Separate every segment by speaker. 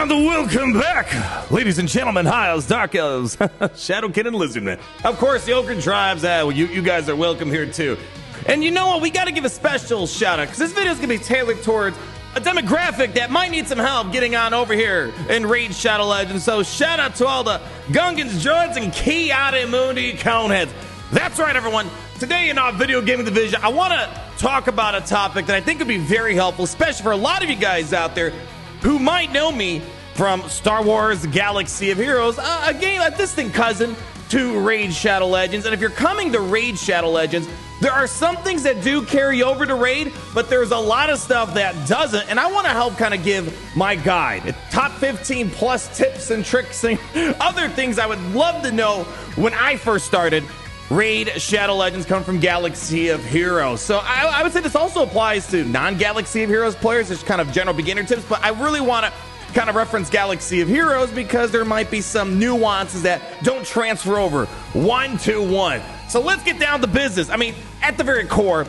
Speaker 1: And welcome back, ladies and gentlemen, high elves, dark elves, Shadowkin and Lizardmen. Of course, the Ogre Tribes, you guys are welcome here too. And you know what, we gotta give a special shout out, because this video is gonna be tailored towards a demographic that might need some help getting on over here in Raid Shadow Legends. So shout out to all the Gungans, Droids, and Kiata Mundi Coneheads. That's right, everyone. Today in our video gaming division, I wanna talk about a topic that I think would be very helpful, especially for a lot of you guys out there who might know me from Star Wars Galaxy of Heroes, a game, a distant cousin to Raid Shadow Legends. And if you're coming to Raid Shadow Legends, there are some things that do carry over to Raid, but there's a lot of stuff that doesn't. And I want to help kind of give my guide, top 15 plus tips and tricks and other things I would love to know when I first started Raid Shadow Legends come from Galaxy of Heroes. So I would say this also applies to non-Galaxy of Heroes players, just kind of general beginner tips, but I really want to kind of reference Galaxy of Heroes because there might be some nuances that don't transfer over one to one. So let's get down to business. I mean, at the very core,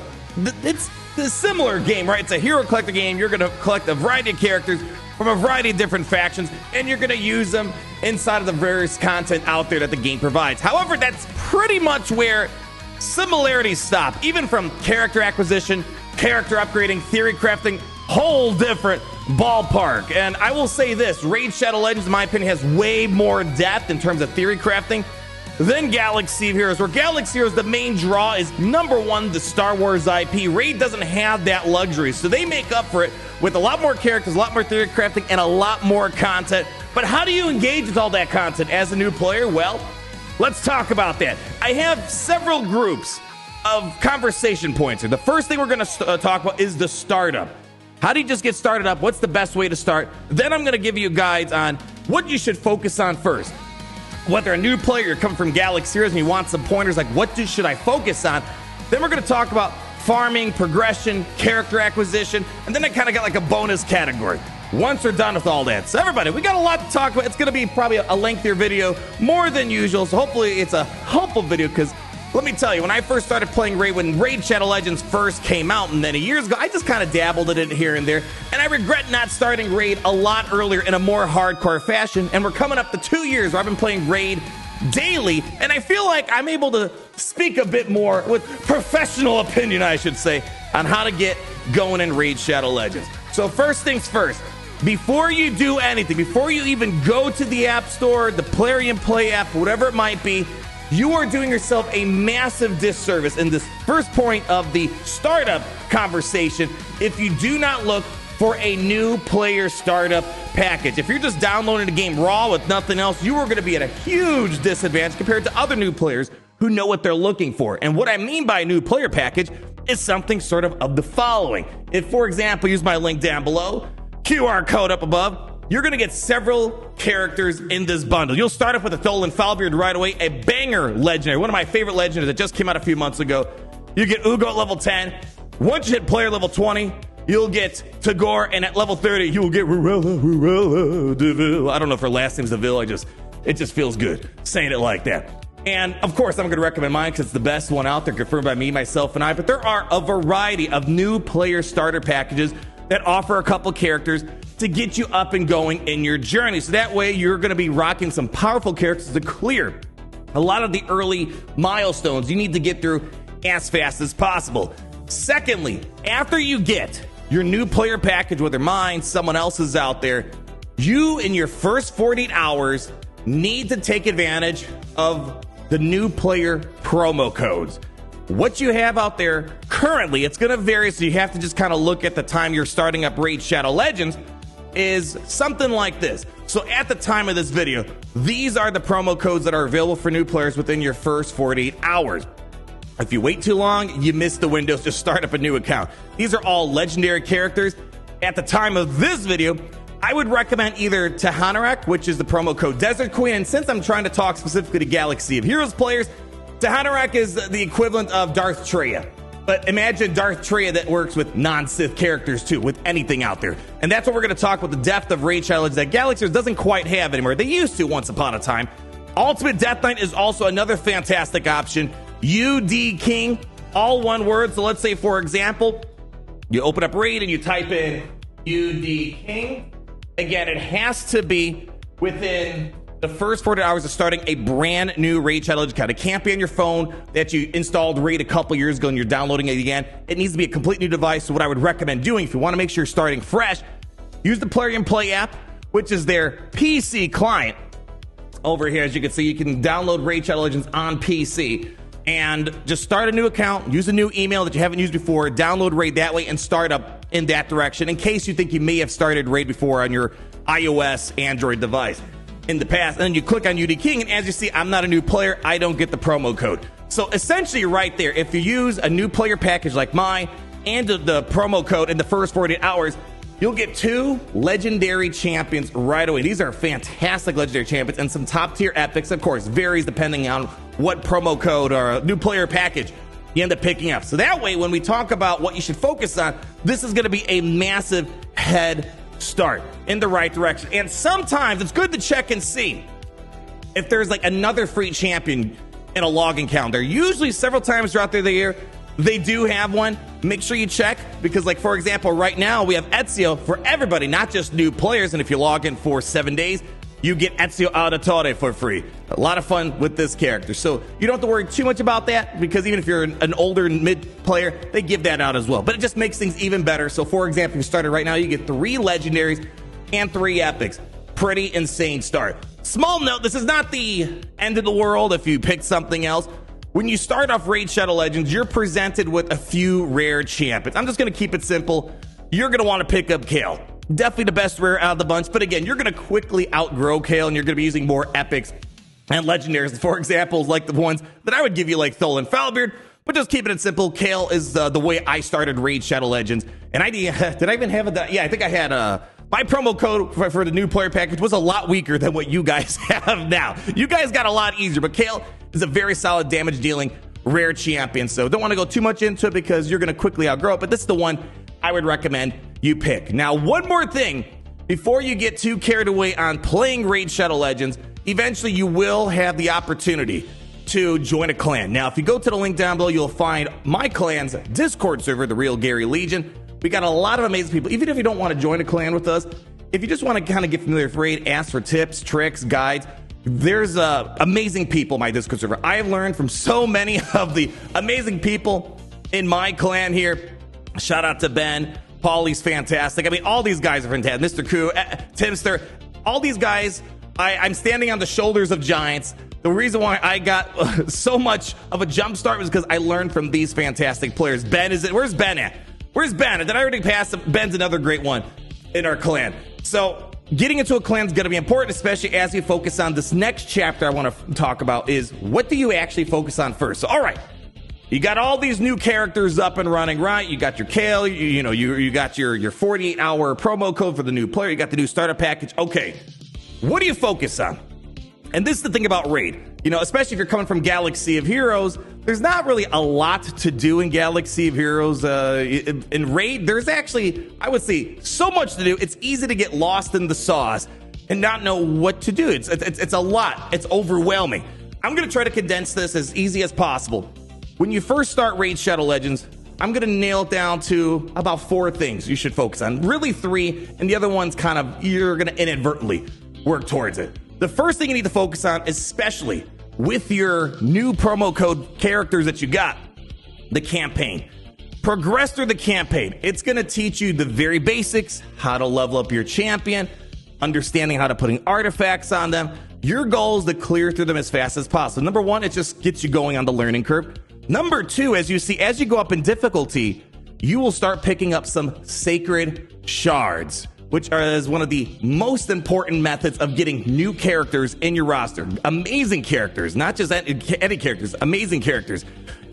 Speaker 1: it's a similar game, right? It's a hero collector game. You're going to collect a variety of characters from a variety of different factions, and you're going to use them inside of the various content out there that the game provides. However, that's pretty much where similarities stop, even from character acquisition, character upgrading, theory crafting, whole different ballpark. And I will say this, Raid Shadow Legends, in my opinion, has way more depth in terms of theory crafting than Galaxy of Heroes, where Galaxy of Heroes, the main draw is number one, the Star Wars IP. Raid doesn't have that luxury, so they make up for it with a lot more characters, a lot more theory crafting, and a lot more content. But how do you engage with all that content as a new player? Well, let's talk about that. I have several groups of conversation points here. The first thing we're going to talk about is the startup. How do you just get started up? What's the best way to start? Then I'm going to give you guides on what you should focus on first. Whether a new player, you're coming from Galaxy Heroes and you want some pointers like what should I focus on? Then we're going to talk about farming, progression, character acquisition, and then I kind of got like a bonus category once we're done with all that. So everybody, we got a lot to talk about. It's going to be probably a lengthier video, more than usual, so hopefully it's a helpful video, because let me tell you, when I first started playing Raid, when Raid Shadow Legends first came out many years ago, I just kind of dabbled in it here and there, and I regret not starting Raid a lot earlier in a more hardcore fashion. And we're coming up to 2 years where I've been playing Raid daily, and I feel like I'm able to speak a bit more with professional opinion, I should say, on how to get going in Raid Shadow Legends. So first things first, before you do anything, before you even go to the App Store, the Plarium Play app, whatever it might be, you are doing yourself a massive disservice in this first point of the startup conversation if you do not look for a new player startup package. If you're just downloading the game raw with nothing else, you are going to be at a huge disadvantage compared to other new players who know what they're looking for. And what I mean by a new player package is something sort of the following. If, for example, use my link down below, QR code up above, you're going to get several characters in this bundle. You'll start off with a Tholan Foulbeard right away, a banger legendary, one of my favorite legendaries that just came out a few months ago. You get Ugo at level 10. Once you hit player level 20, you'll get Tagore, and at level 30, you will get Ruella Deville. I don't know if her last name's Deville. It just feels good saying it like that. And of course, I'm going to recommend mine because it's the best one out there, confirmed by me, myself, and I. But there are a variety of new player starter packages that offer a couple characters to get you up and going in your journey. So that way you're going to be rocking some powerful characters to clear a lot of the early milestones you need to get through as fast as possible. Secondly, after you get your new player package, whether mine, someone else's out there, you in your first 48 hours need to take advantage of the new player promo codes. What you have out there currently, it's going to vary, so you have to just kind of look at the time you're starting up Raid Shadow Legends, is something like this. So at the time of this video, these are the promo codes that are available for new players within your first 48 hours. If you wait too long, you miss the window to start up a new account. These are all legendary characters. At the time of this video, I would recommend either Tahanarak, which is the promo code Desert Queen, and since I'm trying to talk specifically to Galaxy of Heroes players, Tahanarak is the equivalent of Darth Treya. But imagine Darth Treya that works with non-Sith characters too, with anything out there. And that's what we're going to talk about, the depth of Raid Shadow Legends that Galaxy doesn't quite have anymore. They used to once upon a time. Ultimate Death Knight is also another fantastic option. UD King, all one word. So let's say, for example, you open up Raid and you type in UD King. Again, it has to be within the first 48 hours of starting a brand new Raid Shadow Legends account. It can't be on your phone that you installed Raid a couple years ago and you're downloading it again. It needs to be a complete new device. So what I would recommend doing, if you want to make sure you're starting fresh, use the Plarium and Play app, which is their PC client. Over here, as you can see, you can download Raid Shadow Legends on PC and just start a new account, use a new email that you haven't used before, download Raid that way, and start up in that direction in case you think you may have started Raid before on your iOS, Android device in the past. And then you click on UD King, and as you see, I'm not a new player. I don't get the promo code. So essentially right there, if you use a new player package like mine and the promo code in the first 48 hours, you'll get 2 legendary champions right away. These are fantastic legendary champions and some top tier epics. Of course, varies depending on what promo code or new player package you end up picking up. So that way, when we talk about what you should focus on, this is going to be a massive head start in the right direction. And sometimes it's good to check and see if there's like another free champion in a login calendar. Usually several times throughout the year, they do have one. Make sure you check because, like, for example, right now we have Ezio for everybody, not just new players. And if you log in for 7 days, you get Ezio Auditore for free. A lot of fun with this character. So you don't have to worry too much about that because even if you're an older mid player, they give that out as well. But it just makes things even better. So, for example, if you started right now, you get 3 legendaries and 3 epics. Pretty insane start. Small note, this is not the end of the world if you pick something else. When you start off Raid Shadow Legends, you're presented with a few rare champions. I'm just going to keep it simple. You're going to want to pick up Kale. Definitely the best rare out of the bunch. But again, you're going to quickly outgrow Kale, and you're going to be using more epics and legendaries. For example, like the ones that I would give you, like Thol and Foulbeard. But just keeping it simple, Kale is the way I started Raid Shadow Legends. And did I even have it? Yeah, I think I had my promo code for the new player package was a lot weaker than what you guys have now. You guys got a lot easier, but Kale is a very solid damage dealing rare champion. So don't want to go too much into it because you're going to quickly outgrow it. But this is the one I would recommend you pick. Now, one more thing before you get too carried away on playing Raid Shadow Legends, eventually you will have the opportunity to join a clan. Now, if you go to the link down below, you'll find my clan's Discord server, the Real Gary Legion. We got a lot of amazing people. Even if you don't want to join a clan with us, if you just want to kind of get familiar with Raid, ask for tips, tricks, guides, there's amazing people in my Discord server. I've learned from so many of the amazing people in my clan here. Shout out to Ben. Paulie's fantastic. I mean, all these guys are fantastic. Mr. Koo, Timster, all these guys, I'm standing on the shoulders of giants. The reason why I got so much of a jump start was because I learned from these fantastic players. Where's Ben at? Where's Ben? Did I already pass him? Ben's another great one in our clan. So getting into a clan is going to be important, especially as we focus on this next chapter I want to talk about is what do you actually focus on first? So, all right, you got all these new characters up and running, right? You got your Kale, you got your 48-hour promo code for the new player. You got the new starter package. Okay, what do you focus on? And this is the thing about Raid, especially if you're coming from Galaxy of Heroes, there's not really a lot to do in Galaxy of Heroes. In Raid, there's actually, I would say, so much to do. It's easy to get lost in the sauce and not know what to do. It's a lot. It's overwhelming. I'm going to try to condense this as easy as possible. When you first start Raid Shadow Legends, I'm going to nail it down to about 4 things you should focus on. Really 3, and the other one's kind of, you're going to inadvertently work towards it. The first thing you need to focus on, especially with your new promo code characters that you got, the campaign. Progress through the campaign. It's going to teach you the very basics, how to level up your champion, understanding how to putting artifacts on them. Your goal is to clear through them as fast as possible. Number 1, it just gets you going on the learning curve. Number 2, as you go up in difficulty, you will start picking up some sacred shards, which is one of the most important methods of getting new characters in your roster. Amazing characters, not just any characters, amazing characters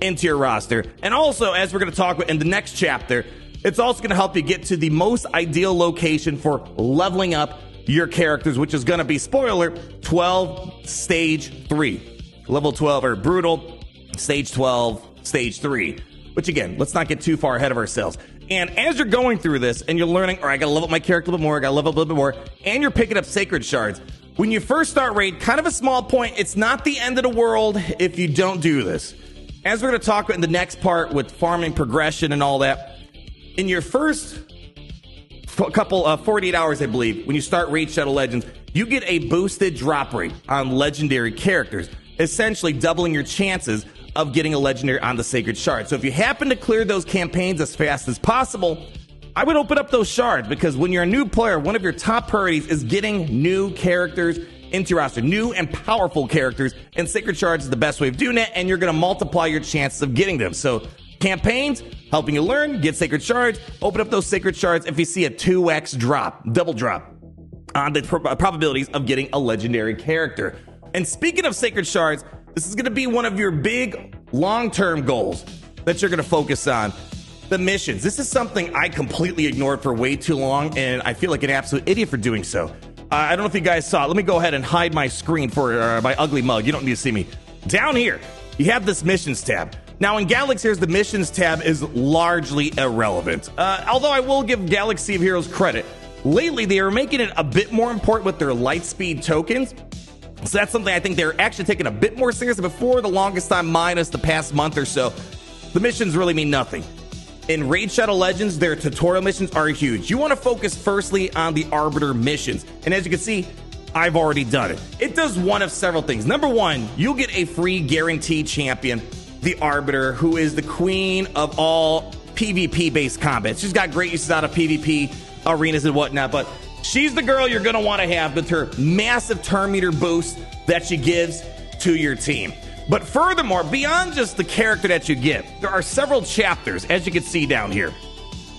Speaker 1: into your roster. And also, as we're going to talk about in the next chapter, it's also going to help you get to the most ideal location for leveling up your characters, which is going to be, spoiler, 12 stage 3. Level 12 or brutal, stage 12, stage 3. Which again, let's not get too far ahead of ourselves. And as you're going through this and you're learning, all right, I got to level up my character a little bit more, I got to level up a little bit more, and you're picking up sacred shards. When you first start Raid, kind of a small point, it's not the end of the world if you don't do this. As we're going to talk about in the next part with farming progression and all that, in your first couple 48 hours, I believe, when you start Raid Shadow Legends, you get a boosted drop rate on legendary characters, essentially doubling your chances of getting a legendary on the Sacred Shard. So if you happen to clear those campaigns as fast as possible, I would open up those shards, because when you're a new player, one of your top priorities is getting new characters into your roster, new and powerful characters, and Sacred Shards is the best way of doing it, and you're going to multiply your chances of getting them. So campaigns, helping you learn, get Sacred Shards, open up those Sacred Shards if you see a 2x drop, double drop on the probabilities of getting a legendary character. And speaking of Sacred Shards, this is going to be one of your big long-term goals that you're going to focus on. The missions. This is something I completely ignored for way too long, and I feel like an absolute idiot for doing so. I don't know if you guys saw it. Let me go ahead and hide my screen for my ugly mug. You don't need to see me. Down here, you have this missions tab. Now, in Galaxy Heroes, the missions tab is largely irrelevant. Although I will give Galaxy of Heroes credit. Lately, they are making it a bit more important with their Lightspeed tokens. So that's something I think they're actually taking a bit more serious. Before, the longest time, minus the past month or so, the missions really mean nothing. In Raid Shadow Legends, their tutorial missions are huge. You want to focus firstly on the Arbiter missions. And as you can see, I've already done it. It does one of several things. Number one, you'll get a free guaranteed champion, the Arbiter, who is the queen of all PvP-based combat. She's got great uses out of PvP arenas and whatnot, but she's the girl you're going to want to have with her massive turn meter boost that she gives to your team. But furthermore, beyond just the character that you get, there are several chapters, as you can see down here.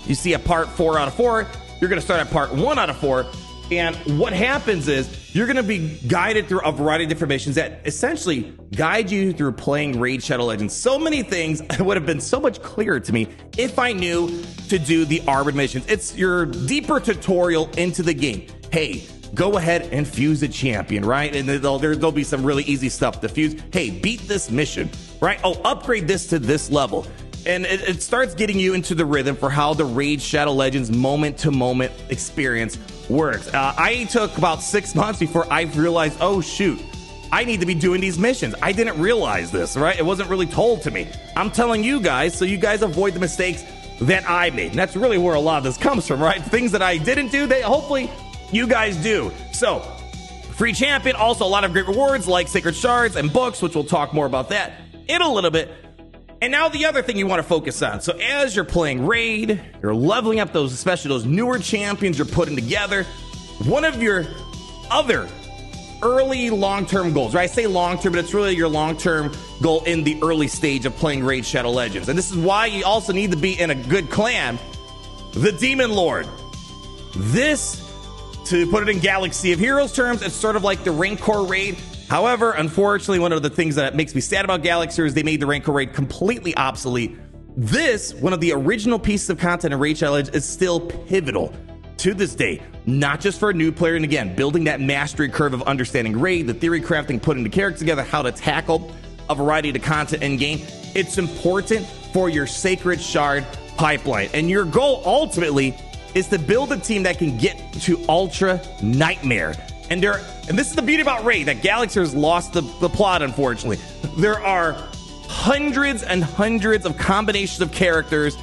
Speaker 1: You see a part 4 out of 4. You're going to start at part 1 out of 4. And what happens is you're going to be guided through a variety of different missions that essentially guide you through playing Raid Shadow Legends. So many things would have been so much clearer to me if I knew to do the Arbiter missions. It's your deeper tutorial into the game. Hey, go ahead and fuse a champion, right? And there'll be some really easy stuff to fuse. Hey, beat this mission, right? Oh, upgrade this to this level. And it starts getting you into the rhythm for how the Raid Shadow Legends moment-to-moment experience works. I took about 6 months before I realized, oh, shoot, I need to be doing these missions. I didn't realize this, right? It wasn't really told to me. I'm telling you guys so you guys avoid the mistakes that I made. And that's really where a lot of this comes from, right? Things that I didn't do, hopefully you guys do. So, free champion, also a lot of great rewards like Sacred Shards and books, which we'll talk more about that in a little bit. And now the other thing you want to focus on. So as you're playing Raid, you're leveling up those, especially those newer champions you're putting together. One of your other early long-term goals, right? I say long-term, but it's really your long-term goal in the early stage of playing Raid Shadow Legends. And this is why you also need to be in a good clan, the Demon Lord. This, to put it in Galaxy of Heroes terms, it's sort of like the Rancor Raid. However, unfortunately, one of the things that makes me sad about Galaxy is they made the Rancor Raid completely obsolete. This, one of the original pieces of content in Raid Shadow Legends, is still pivotal to this day, not just for a new player, and again, building that mastery curve of understanding Raid, the theory crafting, putting the characters together, how to tackle a variety of the content in game. It's important for your Sacred Shard pipeline, and your goal ultimately is to build a team that can get to Ultra Nightmare. And this is the beauty about Raid, that Galaxy has lost the plot, unfortunately. There are hundreds and hundreds of combinations of characters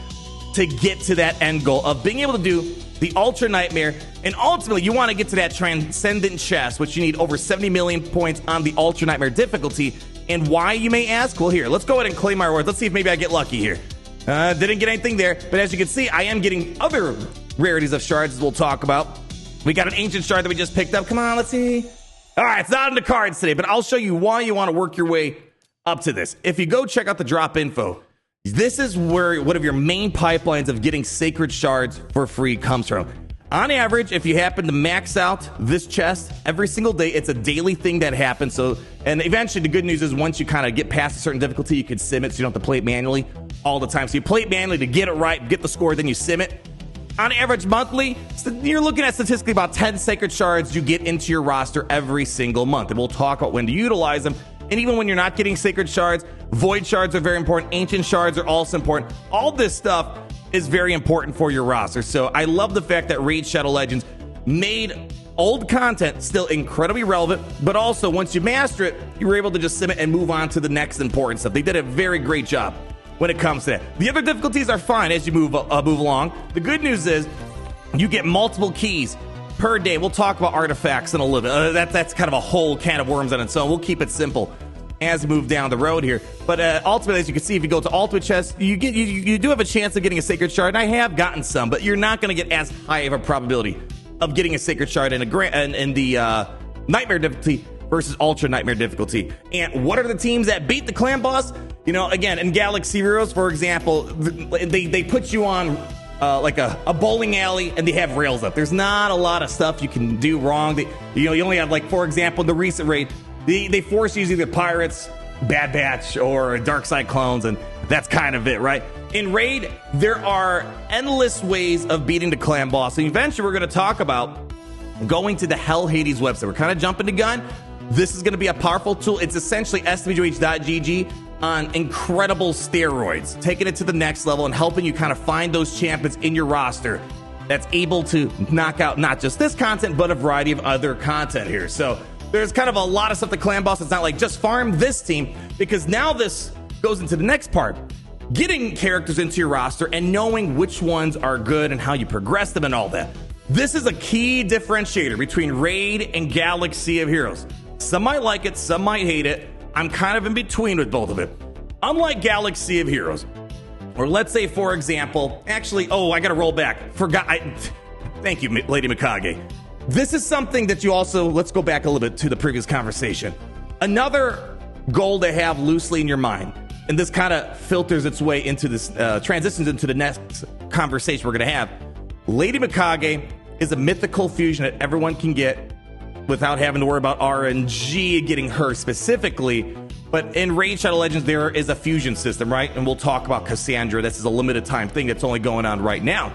Speaker 1: to get to that end goal of being able to do the Ultra Nightmare. And ultimately, you want to get to that Transcendent Chest, which you need over 70 million points on the Ultra Nightmare difficulty. And why, you may ask? Well, here, let's go ahead and claim my rewards. Let's see if maybe I get lucky here. Didn't get anything there, but as you can see, I am getting other rarities of shards, as we'll talk about. We got an ancient shard that we just picked up. Come on, let's see. All right, it's not in the cards today, but I'll show you why you want to work your way up to this. If you go check out the drop info, this is where one of your main pipelines of getting Sacred Shards for free comes from. On average, if you happen to max out this chest every single day, it's a daily thing that happens. So, and eventually the good news is once you kind of get past a certain difficulty, you can sim it so you don't have to play it manually all the time. So you play it manually to get it right, get the score, then you sim it. On average monthly, you're looking at statistically about 10 Sacred Shards you get into your roster every single month. And we'll talk about when to utilize them. And even when you're not getting Sacred Shards, Void Shards are very important. Ancient Shards are also important. All this stuff is very important for your roster. So I love the fact that Raid Shadow Legends made old content still incredibly relevant, but also once you master it, you were able to just sim it and move on to the next important stuff. They did a very great job when it comes to that. The other difficulties are fine as you move along. The good news is You get multiple keys per day. We'll talk about artifacts in a little bit. That's kind of a whole can of worms on its own. We'll keep it simple as we move down the road here. But ultimately, as you can see, if you go to Ultimate Chest, you do have a chance of getting a Sacred Shard, and I have gotten some, but you're not going to get as high of a probability of getting a Sacred Shard in the Nightmare difficulty versus Ultra Nightmare difficulty. And what are the teams that beat the clan boss? You know, again, in Galaxy Heroes, for example, they put you on like a bowling alley, and they have rails up. There's not a lot of stuff you can do wrong. You only have, like, for example, the recent raid, they force you to either Pirates, Bad Batch, or Dark Side clones, and that's kind of it, right? In Raid, there are endless ways of beating the clan boss, and eventually we're going to talk about going to the Hell Hades website. We're kind of jumping the gun. This is going to be a powerful tool. It's essentially SWH.GG on incredible steroids, taking it to the next level and helping you kind of find those champions in your roster that's able to knock out not just this content, but a variety of other content here. So there's kind of a lot of stuff the clan boss. It's not like just farm this team, because now this goes into the next part. Getting characters into your roster and knowing which ones are good and how you progress them and all that. This is a key differentiator between Raid and Galaxy of Heroes. Some might like it, some might hate it. I'm kind of in between with both of it. Unlike Galaxy of Heroes, or let's say, for example, actually, I got to roll back. Thank you, Lady Mikage. This is something that you also, let's go back a little bit to the previous conversation. Another goal to have loosely in your mind, and this kind of filters its way into this, transitions into the next conversation we're going to have. Lady Mikage is a mythical fusion that everyone can get without having to worry about RNG getting her specifically. But in Raid Shadow Legends, there is a fusion system, right? And we'll talk about Cassandra. This is a limited time thing that's only going on right now.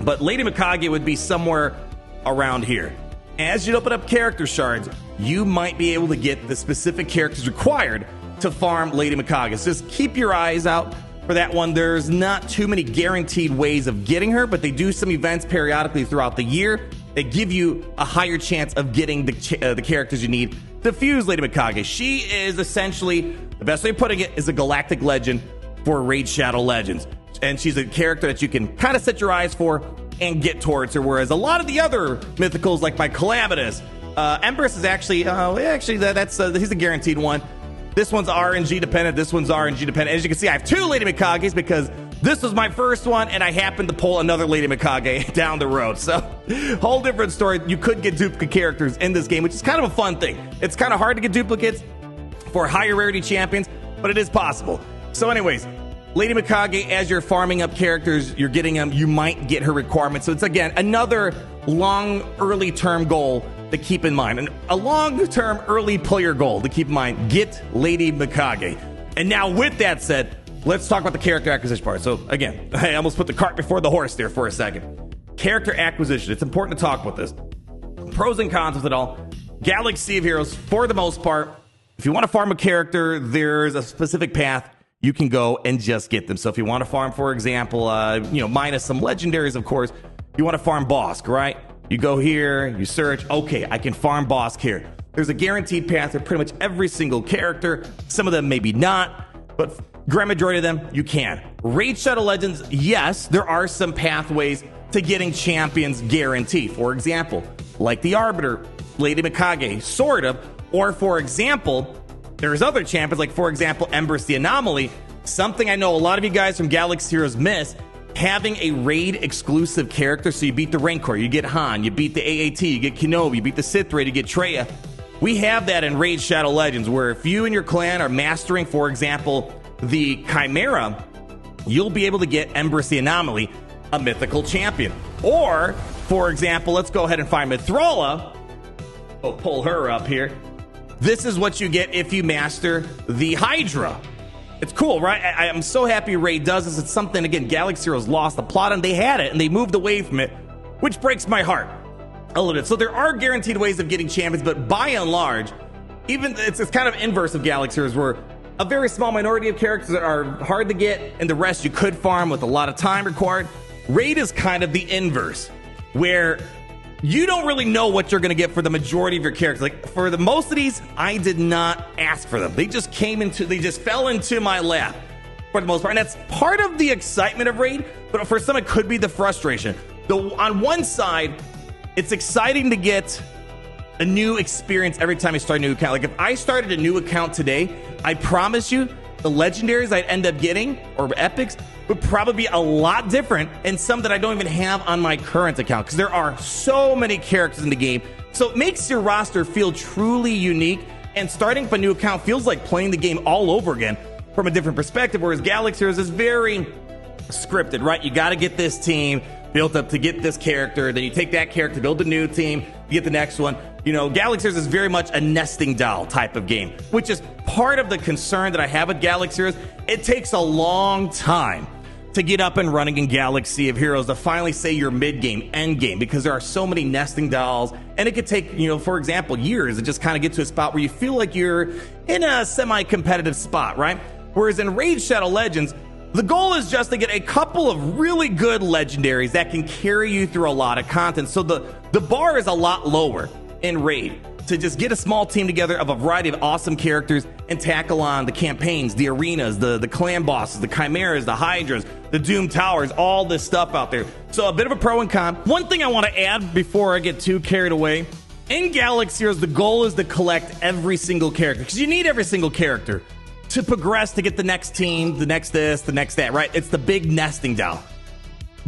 Speaker 1: But Lady Mikage would be somewhere around here. As you open up character shards, you might be able to get the specific characters required to farm Lady Mikage. So just keep your eyes out for that one. There's not too many guaranteed ways of getting her, but they do some events periodically throughout the year that give you a higher chance of getting the characters you need to fuse Lady Mikage. She is essentially, the best way of putting it, is a galactic legend for Raid Shadow Legends. And she's a character that you can kind of set your eyes for and get towards her, whereas a lot of the other mythicals, like my Calamitous, Empress is actually, he's a guaranteed one. This one's RNG dependent, this one's RNG dependent. As you can see, I have two Lady Mikages because this was my first one, and I happened to pull another Lady Mikage down the road. So, whole different story. You could get duplicate characters in this game, which is kind of a fun thing. It's kind of hard to get duplicates for higher rarity champions, but it is possible. So anyways, Lady Mikage, as you're farming up characters, you're getting them, you might get her requirements. So it's, again, another long, early-term goal to keep in mind. And a long-term, early player goal to keep in mind. Get Lady Mikage. And now, with that said, let's talk about the character acquisition part. So, again, I almost put the cart before the horse there for a second. Character acquisition. It's important to talk about this. Pros and cons with it all. Galaxy of Heroes, for the most part, if you want to farm a character, there's a specific path you can go and just get them. So if you want to farm, for example, minus some legendaries, of course, you want to farm Bosk, right? You go here, you search, okay, I can farm Bosk here. There's a guaranteed path for pretty much every single character. Some of them maybe not, but grand majority of them, you can. Raid Shadow Legends, yes, there are some pathways to getting champions guaranteed. For example, like the Arbiter, Lady Mikage, sort of. Or, for example, there's other champions, like, for example, Empress the Anomaly. Something I know a lot of you guys from Galaxy Heroes miss, having a raid exclusive character. So you beat the Rancor, you get Han, you beat the AAT, you get Kenobi, you beat the Sith Raid, you get Traya. We have that in Raid Shadow Legends, where if you and your clan are mastering, for example, the Chimera, you'll be able to get Empress the Anomaly, a mythical champion. Or, for example, let's go ahead and find Mithrala. We'll pull her up here. This is what you get if you master the Hydra. It's cool, right? I'm so happy Raid does this. It's something, again, Galaxy Heroes lost the plot, and they had it, and they moved away from it, which breaks my heart a little bit. So there are guaranteed ways of getting champions, but by and large, even it's kind of inverse of Galaxy Heroes, where a very small minority of characters are hard to get, and the rest you could farm with a lot of time required. Raid is kind of the inverse, where you don't really know what you're going to get for the majority of your characters. Like, for the most of these, I did not ask for them. They just fell into my lap for the most part. And that's part of the excitement of Raid, but for some, it could be the frustration. On one side, it's exciting to get a new experience every time you start a new account. Like if I started a new account today, I promise you the legendaries I'd end up getting, or epics, would probably be a lot different, and some that I don't even have on my current account, because there are so many characters in the game. So it makes your roster feel truly unique, and starting up a new account feels like playing the game all over again from a different perspective, whereas Galaxy Heroes is very scripted, right? You got to get this team built up to get this character, then you take that character, build a new team, you get the next one. You know, Galaxy Heroes is very much a nesting doll type of game, which is part of the concern that I have with Galaxy Heroes. It takes a long time to get up and running in Galaxy of Heroes to finally say your mid-game, end-game, because there are so many nesting dolls, and it could take, you know, for example, years to just kind of get to a spot where you feel like you're in a semi-competitive spot, right? Whereas in Raid Shadow Legends, the goal is just to get a couple of really good legendaries that can carry you through a lot of content. So the bar is a lot lower in Raid to just get a small team together of a variety of awesome characters and tackle on the campaigns, the arenas, the clan bosses, the chimeras, the hydras, the doom towers, all this stuff out there. So a bit of a pro and con. One thing I want to add before I get too carried away, in Galaxy Heroes, the goal is to collect every single character, because you need every single character to progress, to get the next team, the next this, the next that, right? It's the big nesting doll.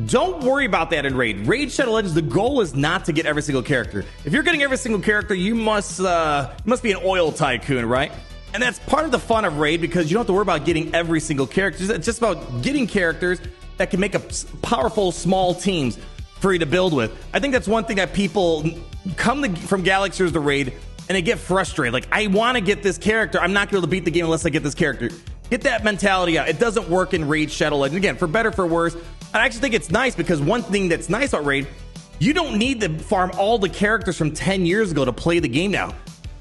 Speaker 1: Don't worry about that in Raid. Raid Shadow Legends, the goal is not to get every single character. If you're getting every single character, you must be an oil tycoon, right? And that's part of the fun of Raid, because you don't have to worry about getting every single character. It's just about getting characters that can make up powerful small teams for you to build with. I think that's one thing that people come from Galaxy Heroes to Raid and they get frustrated. Like, I want to get this character. I'm not going to be able to beat the game unless I get this character. Get that mentality out. It doesn't work in Raid Shadow Legends. Again, for better, for worse. I actually think it's nice, because one thing that's nice about Raid, you don't need to farm all the characters from 10 years ago to play the game now.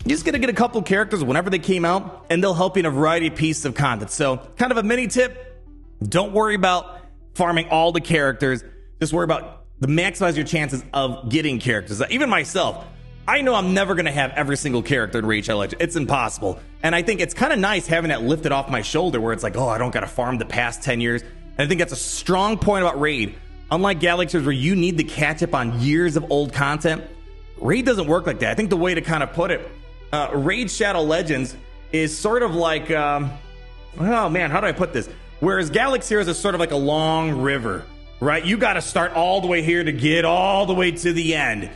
Speaker 1: You're just going to get a couple characters whenever they came out, and they'll help you in a variety of pieces of content. So, kind of a mini tip, don't worry about farming all the characters. Just worry about maximize your chances of getting characters. Even myself, I know I'm never going to have every single character in Raid Shadow Legends. It's impossible. And I think it's kind of nice having that lifted off my shoulder, where it's like, oh, I don't got to farm the past 10 years. And I think that's a strong point about Raid. Unlike Galaxy Heroes, where you need to catch up on years of old content, Raid doesn't work like that. I think the way to kind of put it, Raid Shadow Legends is sort of like, oh man, how do I put this? Whereas Galaxy Heroes is sort of like a long river, right? You got to start all the way here to get all the way to the end.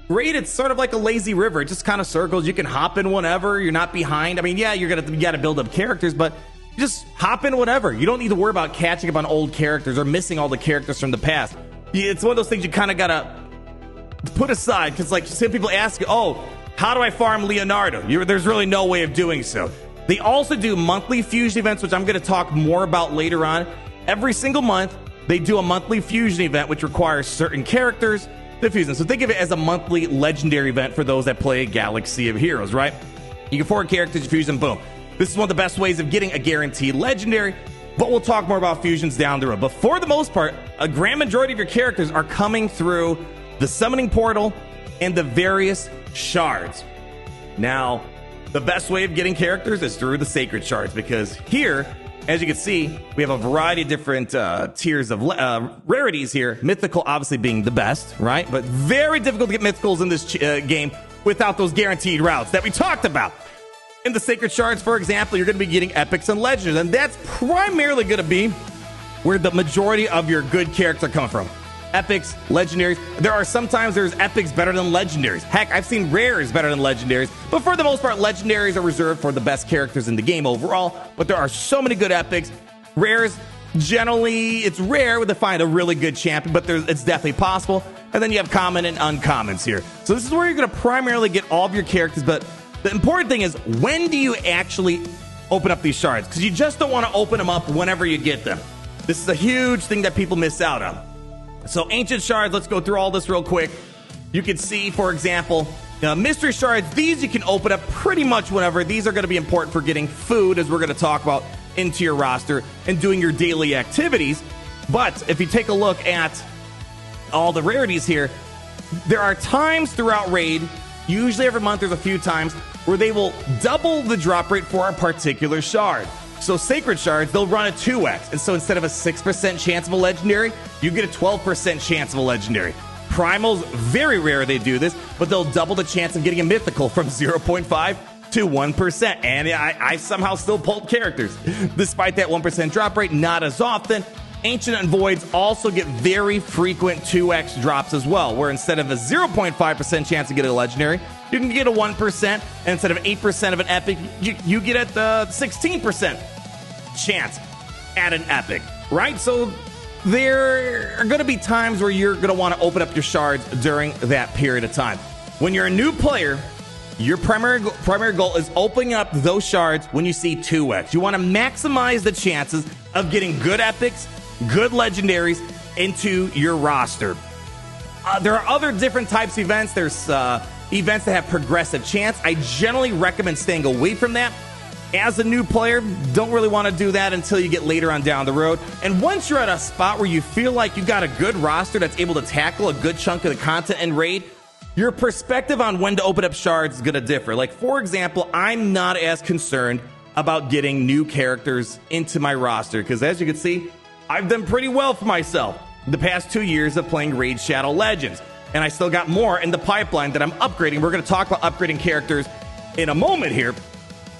Speaker 1: Raid, it's sort of like a lazy river. It just kind of circles. You can hop in whenever. You're not behind. I mean, yeah, you got to build up characters, but just hop in whatever. You don't need to worry about catching up on old characters or missing all the characters from the past. It's one of those things you kind of got to put aside, because like some people ask, oh, how do I farm Leonardo? There's really no way of doing so. They also do monthly fusion events, which I'm going to talk more about later on. Every single month, they do a monthly fusion event, which requires certain characters to fuse them. So think of it as a monthly legendary event for those that play Galaxy of Heroes, right? You get 4 characters, you fuse them, boom. This is one of the best ways of getting a guaranteed legendary, but we'll talk more about fusions down the road. But for the most part, a grand majority of your characters are coming through the summoning portal and the various shards. Now, the best way of getting characters is through the sacred shards, because here, as you can see, we have a variety of different tiers of rarities here. Mythical obviously being the best, right? But very difficult to get mythicals in this game without those guaranteed routes that we talked about. In the sacred shards, for example, you're going to be getting epics and legends, and that's primarily going to be where the majority of your good characters are coming from. Epics, legendaries. There are sometimes there's epics better than legendaries. Heck, I've seen rares better than legendaries. But for the most part, legendaries are reserved for the best characters in the game overall. But there are so many good epics. Rares, generally, it's rare to find a really good champion, but it's definitely possible. And then you have common and uncommons here. So this is where you're going to primarily get all of your characters. But the important thing is, when do you actually open up these shards? Because you just don't want to open them up whenever you get them. This is a huge thing that people miss out on. So ancient shards, let's go through all this real quick. You can see, for example, mystery shards. These you can open up pretty much whenever. These are going to be important for getting food, as we're going to talk about, into your roster and doing your daily activities. But if you take a look at all the rarities here, there are times throughout Raid, usually every month there's a few times, where they will double the drop rate for a particular shard. So Sacred Shards, they'll run a 2x. And so instead of a 6% chance of a legendary, you get a 12% chance of a legendary. Primals, very rare they do this, but they'll double the chance of getting a mythical from 0.5 to 1%. And I somehow still pulled characters. Despite that 1% drop rate, not as often. Ancient and Voids also get very frequent 2x drops as well, where instead of a 0.5% chance of getting a legendary, you can get a 1%, and instead of 8% of an epic, you get at the 16% chance at an epic, right? So there are going to be times where you're going to want to open up your shards during that period of time. When you're a new player, your primary goal is opening up those shards when you see 2x. You want to maximize the chances of getting good epics, good legendaries into your roster. There are other different types of events. There's events that have progressive chance. I generally recommend staying away from that. As a new player, don't really want to do that until you get later on down the road. And once you're at a spot where you feel like you got a good roster that's able to tackle a good chunk of the content and raid, your perspective on when to open up shards is going to differ. Like, for example, I'm not as concerned about getting new characters into my roster because, as you can see, I've done pretty well for myself the past 2 years of playing Raid Shadow Legends. And I still got more in the pipeline that I'm upgrading. We're going to talk about upgrading characters in a moment here.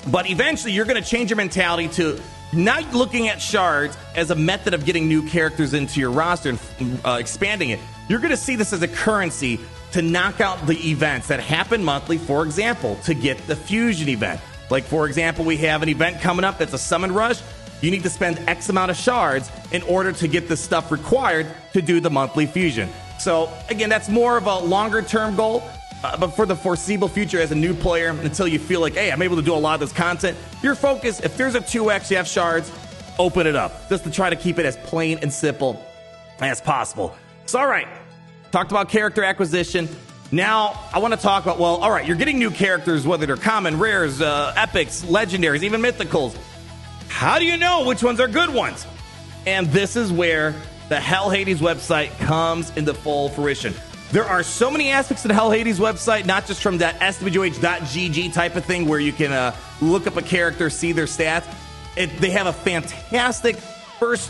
Speaker 1: But eventually, you're going to change your mentality to not looking at shards as a method of getting new characters into your roster and expanding it. You're going to see this as a currency to knock out the events that happen monthly. For example, to get the fusion event. Like, for example, we have an event coming up that's a summon rush. You need to spend X amount of shards in order to get the stuff required to do the monthly fusion. So, again, that's more of a longer-term goal. But for the foreseeable future as a new player, until you feel like, hey, I'm able to do a lot of this content, your focus, if there's a 2x, you have shards, open it up. Just to try to keep it as plain and simple as possible. So, all right. Talked about character acquisition. Now, I want to talk about, well, all right, you're getting new characters, whether they're common, rares, epics, legendaries, even mythicals. How do you know which ones are good ones? And this is where the Hell Hades website comes into full fruition. There are so many aspects to the Hell Hades website, not just from that swh.gg type of thing where you can look up a character, see their stats. They have a fantastic first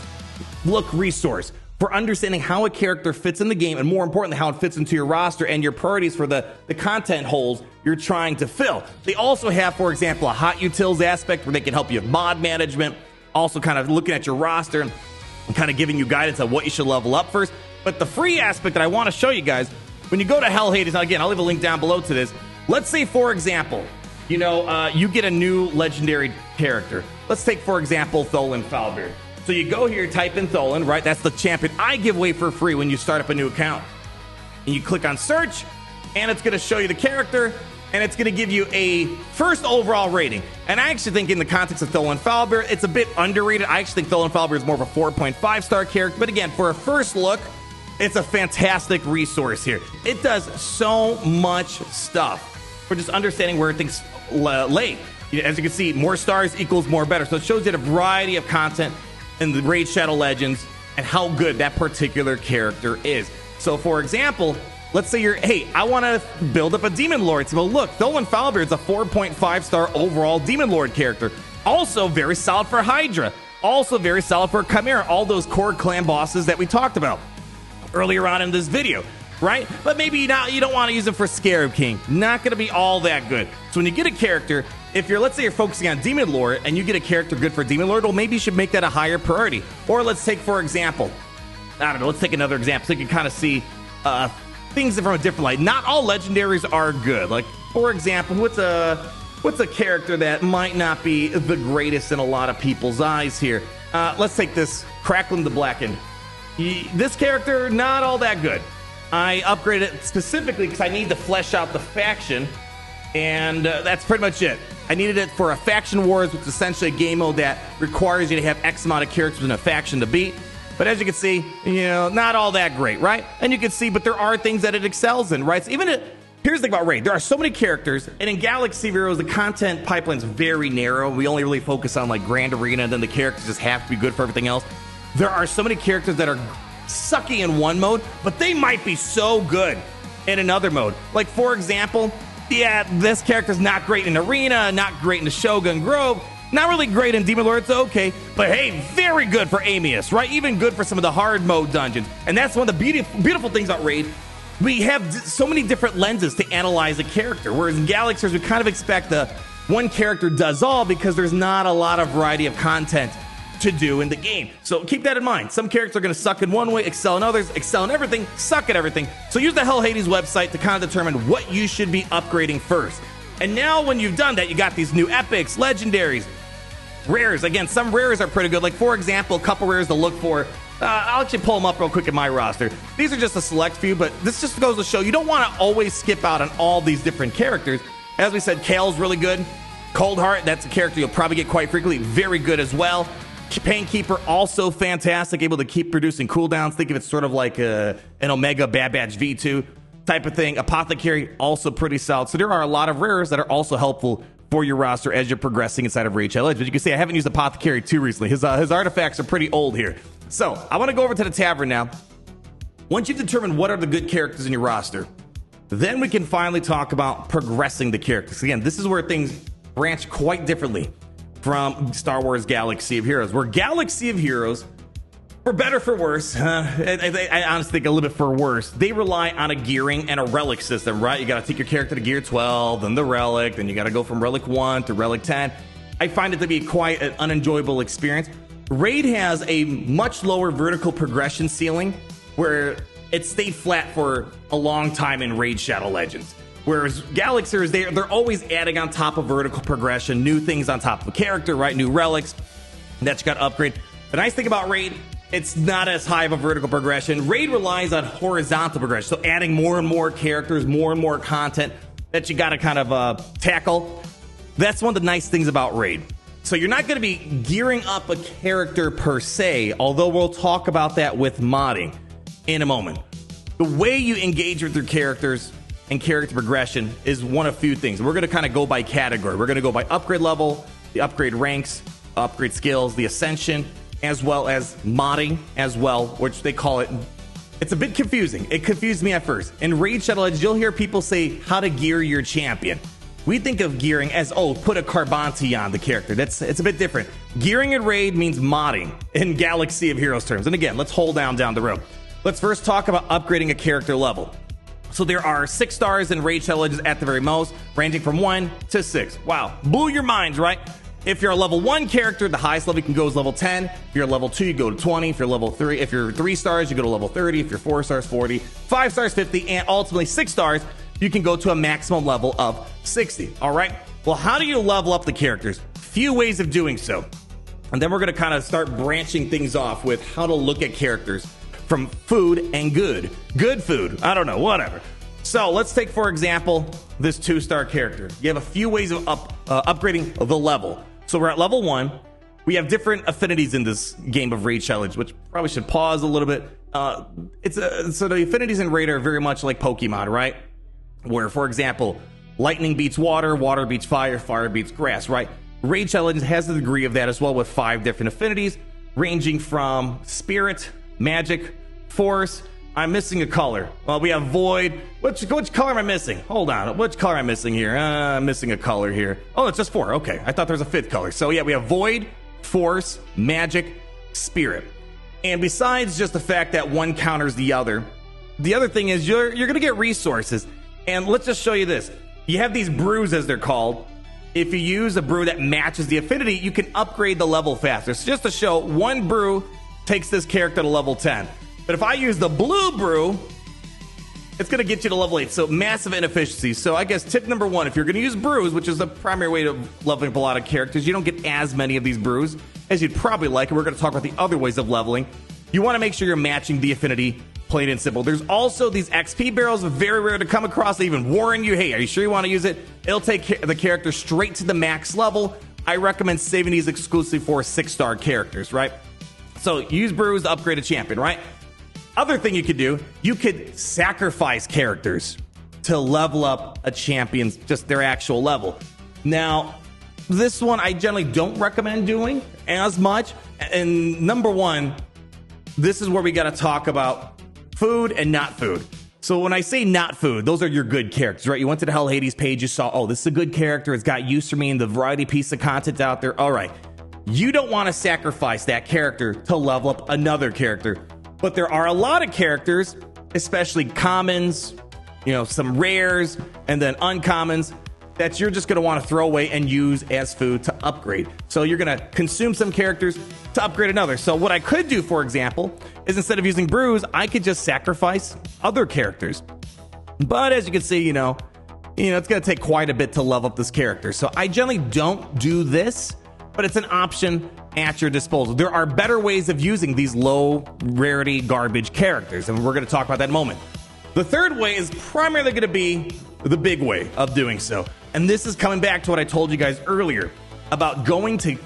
Speaker 1: look resource for understanding how a character fits in the game, and more importantly, how it fits into your roster and your priorities for the content holes you're trying to fill. They also have, for example, a hot utils aspect where they can help you with mod management, also kind of looking at your roster and kind of giving you guidance on what you should level up first. But the free aspect that I want to show you guys, when you go to Hell Hades, now again, I'll leave a link down below to this. Let's say, for example, you get a new legendary character. Let's take, for example, Tholan Falbeard. So you go here, type in Tholan, right? That's the champion I give away for free when you start up a new account. And you click on search, and it's going to show you the character, and it's going to give you a first overall rating. And I actually think in the context of Tholan Falbeard, it's a bit underrated. I actually think Tholan Falbeard is more of a 4.5 star character. But again, for a first look, it's a fantastic resource here. It does so much stuff for just understanding where things lay. As you can see, more stars equals more better. So it shows you a variety of content in the Raid Shadow Legends and how good that particular character is. So, for example, let's say hey, I want to build up a Demon Lord. So, well, look, Tholan Falbeard is a 4.5 star overall Demon Lord character. Also very solid for Hydra. Also very solid for Chimera. All those core clan bosses that we talked about earlier on in this video, right? But maybe you don't want to use them for Scarab King. Not going to be all that good. So when you get a character, if let's say you're focusing on Demon Lord and you get a character good for Demon Lord, well, maybe you should make that a higher priority. Or let's take, for example, I don't know, let's take another example so you can kind of see things from a different light. Not all legendaries are good. Like, for example, what's a character that might not be the greatest in a lot of people's eyes here? Let's take this Crackling the Blackened. This character, not all that good. I upgraded it specifically because I need to flesh out the faction, and that's pretty much it. I needed it for a faction wars, which is essentially a game mode that requires you to have X amount of characters in a faction to beat. But as you can see, not all that great, right? And you can see, but there are things that it excels in, right? So here's the thing about Raid. There are so many characters, and in Galaxy Heroes, the content pipeline's very narrow. We only really focus on like Grand Arena, and then the characters just have to be good for everything else. There are so many characters that are sucky in one mode, but they might be so good in another mode. Like, for example, this character's not great in Arena, not great in the Shogun Grove, Not really great in Demon Lord, it's okay, but hey, very good for Amius, right? Even good for some of the hard mode dungeons. And that's one of the beautiful things about Raid. We have so many different lenses to analyze a character, whereas in Galaxies, we kind of expect the one character does all because there's not a lot of variety of content to do in the game. So keep that in mind. Some characters are going to suck in one way, excel in others, excel in everything, suck at everything. So use the Hell Hades website to kind of determine what you should be upgrading first. And now when you've done that, you got these new epics, legendaries, rares. Again, some rares are pretty good. Like, for example, a couple rares to look for. I'll actually pull them up real quick in my roster. These are just a select few, but this just goes to show you don't want to always skip out on all these different characters. As we said, Kale's really good. Coldheart, that's a character you'll probably get quite frequently. Very good as well. Painkeeper, also fantastic, able to keep producing cooldowns. Think of it sort of like an Omega Bad Batch V2 type of thing. Apothecary, also pretty solid. So there are a lot of rares that are also helpful for your roster as you're progressing inside of Raid Shadow Legends. But you can see I haven't used Apothecary too recently. His artifacts are pretty old here. So I want to go over to the Tavern now. Once you've determined what are the good characters in your roster, then we can finally talk about progressing the characters. Again, this is where things branch quite differently from Star Wars Galaxy of Heroes, where Galaxy of Heroes, for better for worse, I honestly think a little bit for worse, they rely on a gearing and a relic system, right? You got to take your character to gear 12, then the relic, then you got to go from relic 1 to relic 10. I find it to be quite an unenjoyable experience. Raid has a much lower vertical progression ceiling, where it stayed flat for a long time in Raid Shadow Legends. Whereas Galaxiers, they're always adding on top of vertical progression, new things on top of a character, right? New relics that you got to upgrade. The nice thing about Raid, it's not as high of a vertical progression. Raid relies on horizontal progression, so adding more and more characters, more and more content that you got to kind of tackle. That's one of the nice things about Raid. So you're not going to be gearing up a character per se, although we'll talk about that with modding in a moment. The way you engage with your characters and character progression is one of few things. We're going to kind of go by category. We're going to go by upgrade level, the upgrade ranks, upgrade skills, the ascension, as well as modding as well, which they call it. It's a bit confusing. It confused me at first. In Raid Shadow Legends, you'll hear people say how to gear your champion. We think of gearing as, oh, put a Carbonti on the character. It's a bit different. Gearing in Raid means modding in Galaxy of Heroes terms. And again, let's hold down the road. Let's first talk about upgrading a character level. So there are 6 stars in Raid Shadow Legends at the very most, ranging from 1 to 6. Wow, blew your minds, right? If you're a level 1 character, the highest level you can go is level 10. If you're a level 2, you go to 20. If you're level 3, if you're 3 stars, you go to level 30. If you're 4 stars, 40. 5 stars, 50. And ultimately 6 stars, you can go to a maximum level of 60. All right? Well, how do you level up the characters? Few ways of doing so. And then we're going to kind of start branching things off with how to look at characters from food and good. Good food. I don't know, whatever. So let's take, for example, this 2-star character. You have a few ways of upgrading the level. So we're at level 1. We have different affinities in this game of Raid Challenge, which probably should pause a little bit. So the affinities in Raid are very much like Pokemon, right? Where, for example, lightning beats water, water beats fire, fire beats grass, right? Raid Challenge has a degree of that as well, with 5 different affinities, ranging from spirit, magic, force. I'm missing a color. Well, we have void. Which color am I missing? Hold on. Which color am I missing here? I'm missing a color here. Oh, it's just 4. Okay. I thought there was a 5th color. So yeah, we have void, force, magic, spirit. And besides just the fact that one counters the other thing is you're going to get resources. And let's just show you this. You have these brews, as they're called. If you use a brew that matches the affinity, you can upgrade the level faster. So just to show, one brew takes this character to level 10. But if I use the blue brew, it's going to get you to level 8. So massive inefficiency. So I guess tip number 1, if you're going to use brews, which is the primary way of leveling up a lot of characters, you don't get as many of these brews as you'd probably like. And we're going to talk about the other ways of leveling. You want to make sure you're matching the affinity, plain and simple. There's also these XP barrels, very rare to come across. They even warn you, hey, are you sure you want to use it? It'll take the character straight to the max level. I recommend saving these exclusively for 6-star characters, right? So use brews to upgrade a champion, right? Other thing you could do, you could sacrifice characters to level up a champion's, just their actual level. Now, this one I generally don't recommend doing as much. And number 1, this is where we got to talk about food and not food. So when I say not food, those are your good characters, right? You went to the Hell Hades page, you saw, oh, this is a good character. It's got use for me in the variety piece of content out there. All right. You don't want to sacrifice that character to level up another character. But there are a lot of characters, especially commons, you know, some rares, and then uncommons, that you're just going to want to throw away and use as food to upgrade. So you're going to consume some characters to upgrade another. So what I could do, for example, is instead of using brews, I could just sacrifice other characters. But as you can see, you know, it's going to take quite a bit to level up this character. So I generally don't do this, but it's an option at your disposal. There are better ways of using these low rarity garbage characters, and we're going to talk about that in a moment. The third way is primarily going to be the big way of doing so. And this is coming back to what I told you guys earlier about going to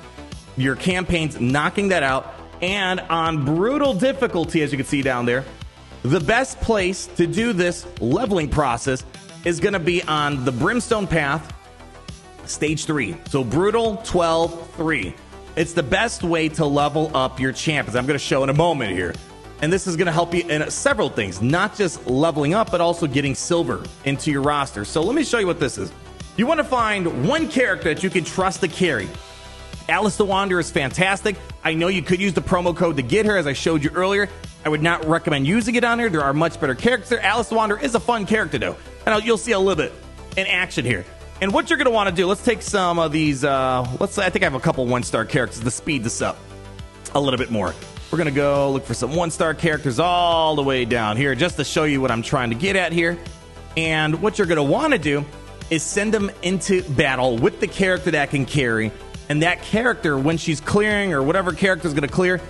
Speaker 1: your campaigns, knocking that out, and on brutal difficulty, as you can see down there, the best place to do this leveling process is going to be on the Brimstone Path, Stage 3. So brutal 12-3. It's the best way to level up your champions. I'm going to show in a moment here. And this is going to help you in several things, not just leveling up, but also getting silver into your roster. So let me show you what this is. You want to find one character that you can trust to carry. Alice the Wanderer is fantastic. I know you could use the promo code to get her, as I showed you earlier. I would not recommend using it on here. There are much better characters there. Alice the Wanderer is a fun character, though. And you'll see a little bit in action here. And what you're going to want to do, let's take some of these, I think I have a couple one-star characters to speed this up a little bit more. We're going to go look for some one-star characters all the way down here just to show you what I'm trying to get at here. And what you're going to want to do is send them into battle with the character that can carry. And that character, when she's clearing or whatever character is going to clear,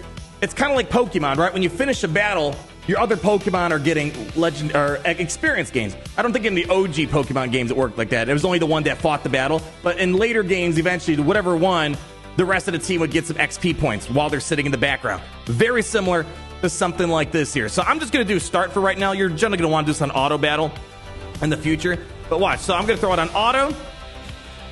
Speaker 1: it's kind of like Pokemon, right? When you finish a battle, your other Pokemon are getting legend or experience gains. I don't think in the OG Pokemon games it worked like that. It was only the one that fought the battle. But in later games, eventually, whatever won, the rest of the team would get some XP points while they're sitting in the background. Very similar to something like this here. So I'm just going to do start for right now. You're generally going to want to do this on auto battle in the future. But watch. So I'm going to throw it on auto.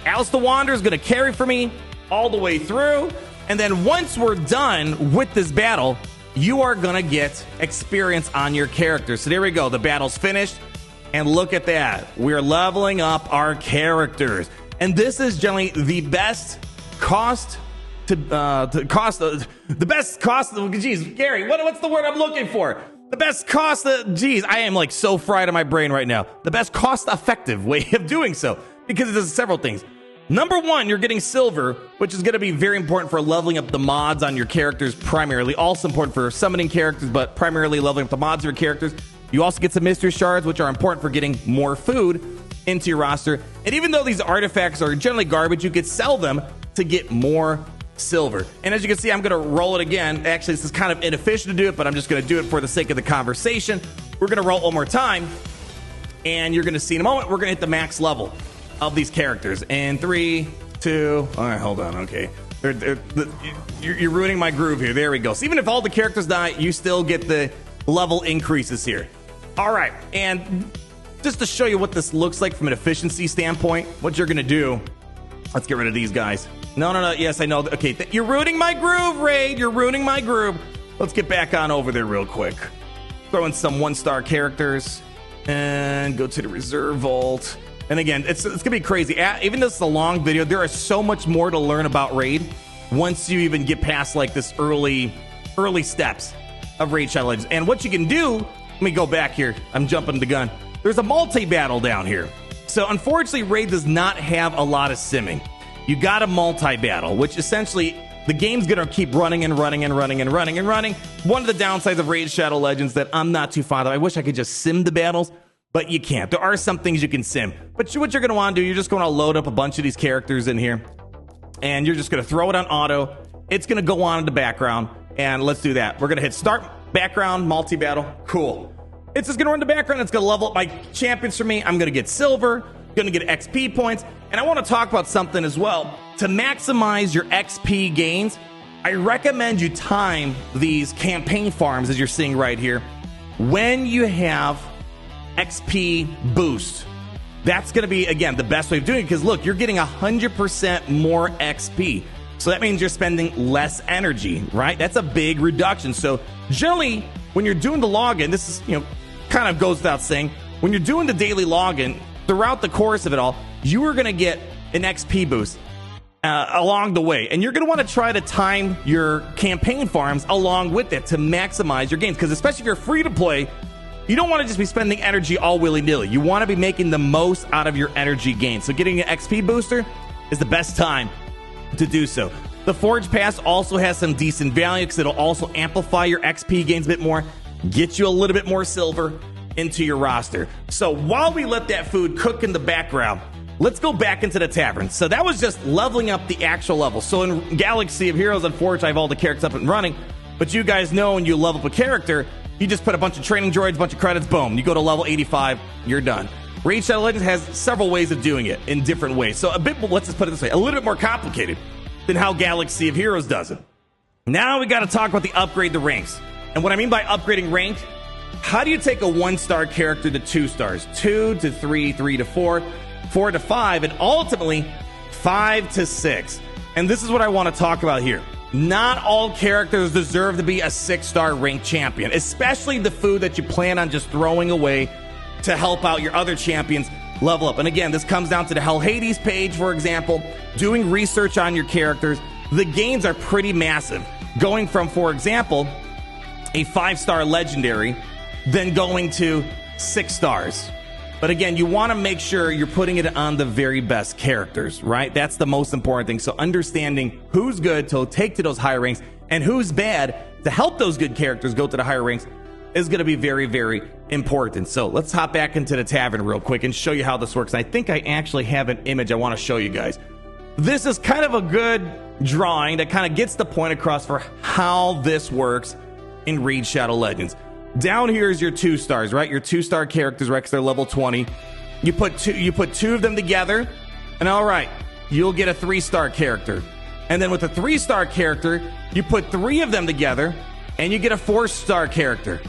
Speaker 1: Alice the Wanderer is going to carry for me all the way through. And then once we're done with this battle, you are going to get experience on your character. So there we go. The battle's finished. And look at that. We're leveling up our characters. And this is generally the best cost to cost the best cost. Geez, Gary, what's the word I'm looking for? The best cost. Geez, I am like so fried in my brain right now. The best cost-effective way of doing so, because it does several things. Number one, you're getting silver, which is going to be very important for leveling up the mods on your characters primarily. Also important for summoning characters, but primarily leveling up the mods of your characters. You also get some mystery shards, which are important for getting more food into your roster. And even though these artifacts are generally garbage, you could sell them to get more silver. And as you can see, I'm going to roll it again. Actually, this is kind of inefficient to do it, but I'm just going to do it for the sake of the conversation. We're going to roll one more time, and you're going to see in a moment, we're going to hit the max level of these characters. And 3, 2, all right, hold on, okay. You're ruining my groove here. There we go. So even if all the characters die, you still get the level increases here. All right, and just to show you what this looks like from an efficiency standpoint, what you're going to do, let's get rid of these guys. No. Yes, I know. Okay, you're ruining my groove, Raid. You're ruining my groove. Let's get back on over there real quick. Throw in some one-star characters and go to the reserve vault. And again, it's going to be crazy. Even though it's a long video, there is so much more to learn about Raid once you even get past like this early steps of Raid Shadow Legends. And what you can do, let me go back here. I'm jumping the gun. There's a multi-battle down here. So unfortunately, Raid does not have a lot of simming. You got a multi-battle, which essentially the game's going to keep running and running and running and running and running. One of the downsides of Raid Shadow Legends that I'm not too fond of. I wish I could just sim the battles, but you can't. There are some things you can sim. But what you're going to want to do, you're just going to load up a bunch of these characters in here, and you're just going to throw it on auto. It's going to go on in the background, and let's do that. We're going to hit start, background, multi-battle. Cool. It's just going to run the background. It's going to level up my champions for me. I'm going to get silver, going to get XP points. And I want to talk about something as well. To maximize your XP gains, I recommend you time these campaign farms, as you're seeing right here, when you have XP boost. That's going to be, again, the best way of doing it, because look, you're getting 100% more XP. So that means you're spending less energy, right? That's a big reduction. So generally, when you're doing the login, this is, kind of goes without saying, when you're doing the daily login, throughout the course of it all, you are going to get an XP boost along the way. And you're going to want to try to time your campaign farms along with it to maximize your gains. Because especially if you're free to play, you don't want to just be spending energy all willy-nilly. You want to be making the most out of your energy gains. So getting an XP booster is the best time to do so. The Forge Pass also has some decent value because it'll also amplify your XP gains a bit more, get you a little bit more silver into your roster. So while we let that food cook in the background, let's go back into the tavern. So that was just leveling up the actual level. So in Galaxy of Heroes and Forge, I have all the characters up and running. But you guys know when you level up a character, you just put a bunch of training droids, a bunch of credits, boom. You go to level 85, you're done. Raid Shadow Legends has several ways of doing it in different ways. So let's just put it this way, a little bit more complicated than how Galaxy of Heroes does it. Now we got to talk about the upgrade the ranks. And what I mean by upgrading rank, how do you take a 1-star character to 2 stars, 2 to 3, 3 to 4, 4 to 5, and ultimately 5 to 6? And this is what I want to talk about here. Not all characters deserve to be a 6-star ranked champion, especially the food that you plan on just throwing away to help out your other champions level up. And again, this comes down to the Hell Hades page, for example, doing research on your characters. The gains are pretty massive. Going from, for example, a 5-star legendary, then going to 6 stars. But again, you want to make sure you're putting it on the very best characters, right? That's the most important thing. So understanding who's good to take to those higher ranks and who's bad to help those good characters go to the higher ranks is going to be very, very important. So let's hop back into the tavern real quick and show you how this works. I think I actually have an image I want to show you guys. This is kind of a good drawing that kind of gets the point across for how this works in Raid Shadow Legends. Down here is your 2 stars, right? Your 2-star characters, right? Because they're level 20. You put two of them together, and all right, you'll get a 3-star character. And then with a 3-star character, you put 3 of them together, and you get a 4-star character.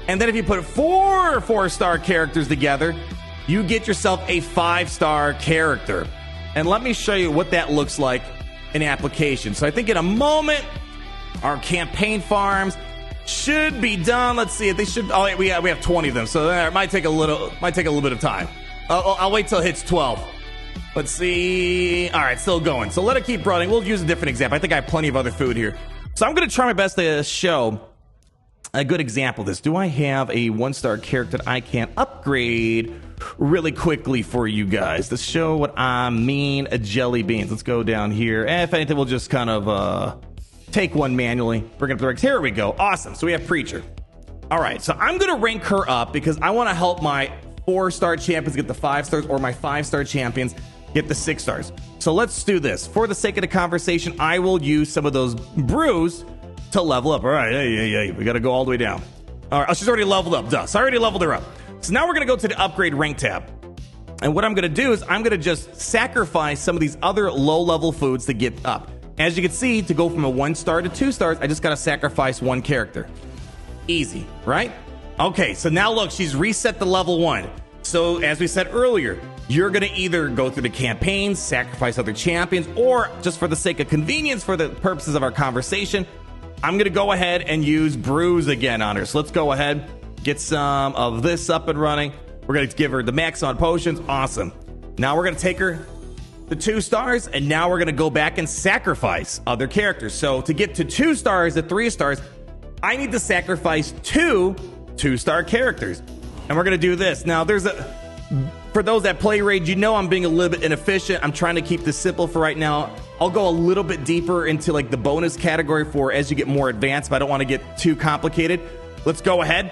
Speaker 1: And then if you put 4 4-star characters together, you get yourself a 5-star character. And let me show you what that looks like in application. So I think in a moment, our campaign farms should be done. Let's see if they should. Oh, we have 20 of them, so it might take a little bit of time. I'll wait till it hits 12. Let's see. All right, still going. So let it keep running. We'll use a different example. I think I have plenty of other food here, so I'm going to try my best to show a good example of this. Do I have a 1-star character that I can upgrade really quickly for you guys to show what I mean? A jelly beans. Let's go down here. And if anything, we'll just kind of take one manually, bring up the ranks. Here we go. Awesome. So we have Preacher. All right. So I'm going to rank her up because I want to help my 4-star champions get the 5 stars or my 5-star champions get the 6 stars. So let's do this. For the sake of the conversation, I will use some of those brews to level up. All right. Hey. We got to go all the way down. All right. Oh, she's already leveled up. Duh. So I already leveled her up. So now we're going to go to the upgrade rank tab. And what I'm going to do is I'm going to just sacrifice some of these other low-level foods to get up. As you can see, to go from a 1-star to 2 stars, I just got to sacrifice 1 character. Easy, right? Okay, so now look, she's reset to level 1. So as we said earlier, you're going to either go through the campaigns, sacrifice other champions, or just for the sake of convenience, for the purposes of our conversation, I'm going to go ahead and use brews again on her. So let's go ahead, get some of this up and running. We're going to give her the max on potions. Awesome. Now we're going to take her the 2 stars, and now we're going to go back and sacrifice other characters. So to get to 2 stars to 3 stars, I need to sacrifice 2 2-star characters. And we're going to do this. Now, for those that play Raid, you know I'm being a little bit inefficient. I'm trying to keep this simple for right now. I'll go a little bit deeper into like the bonus category for as you get more advanced, but I don't want to get too complicated. Let's go ahead,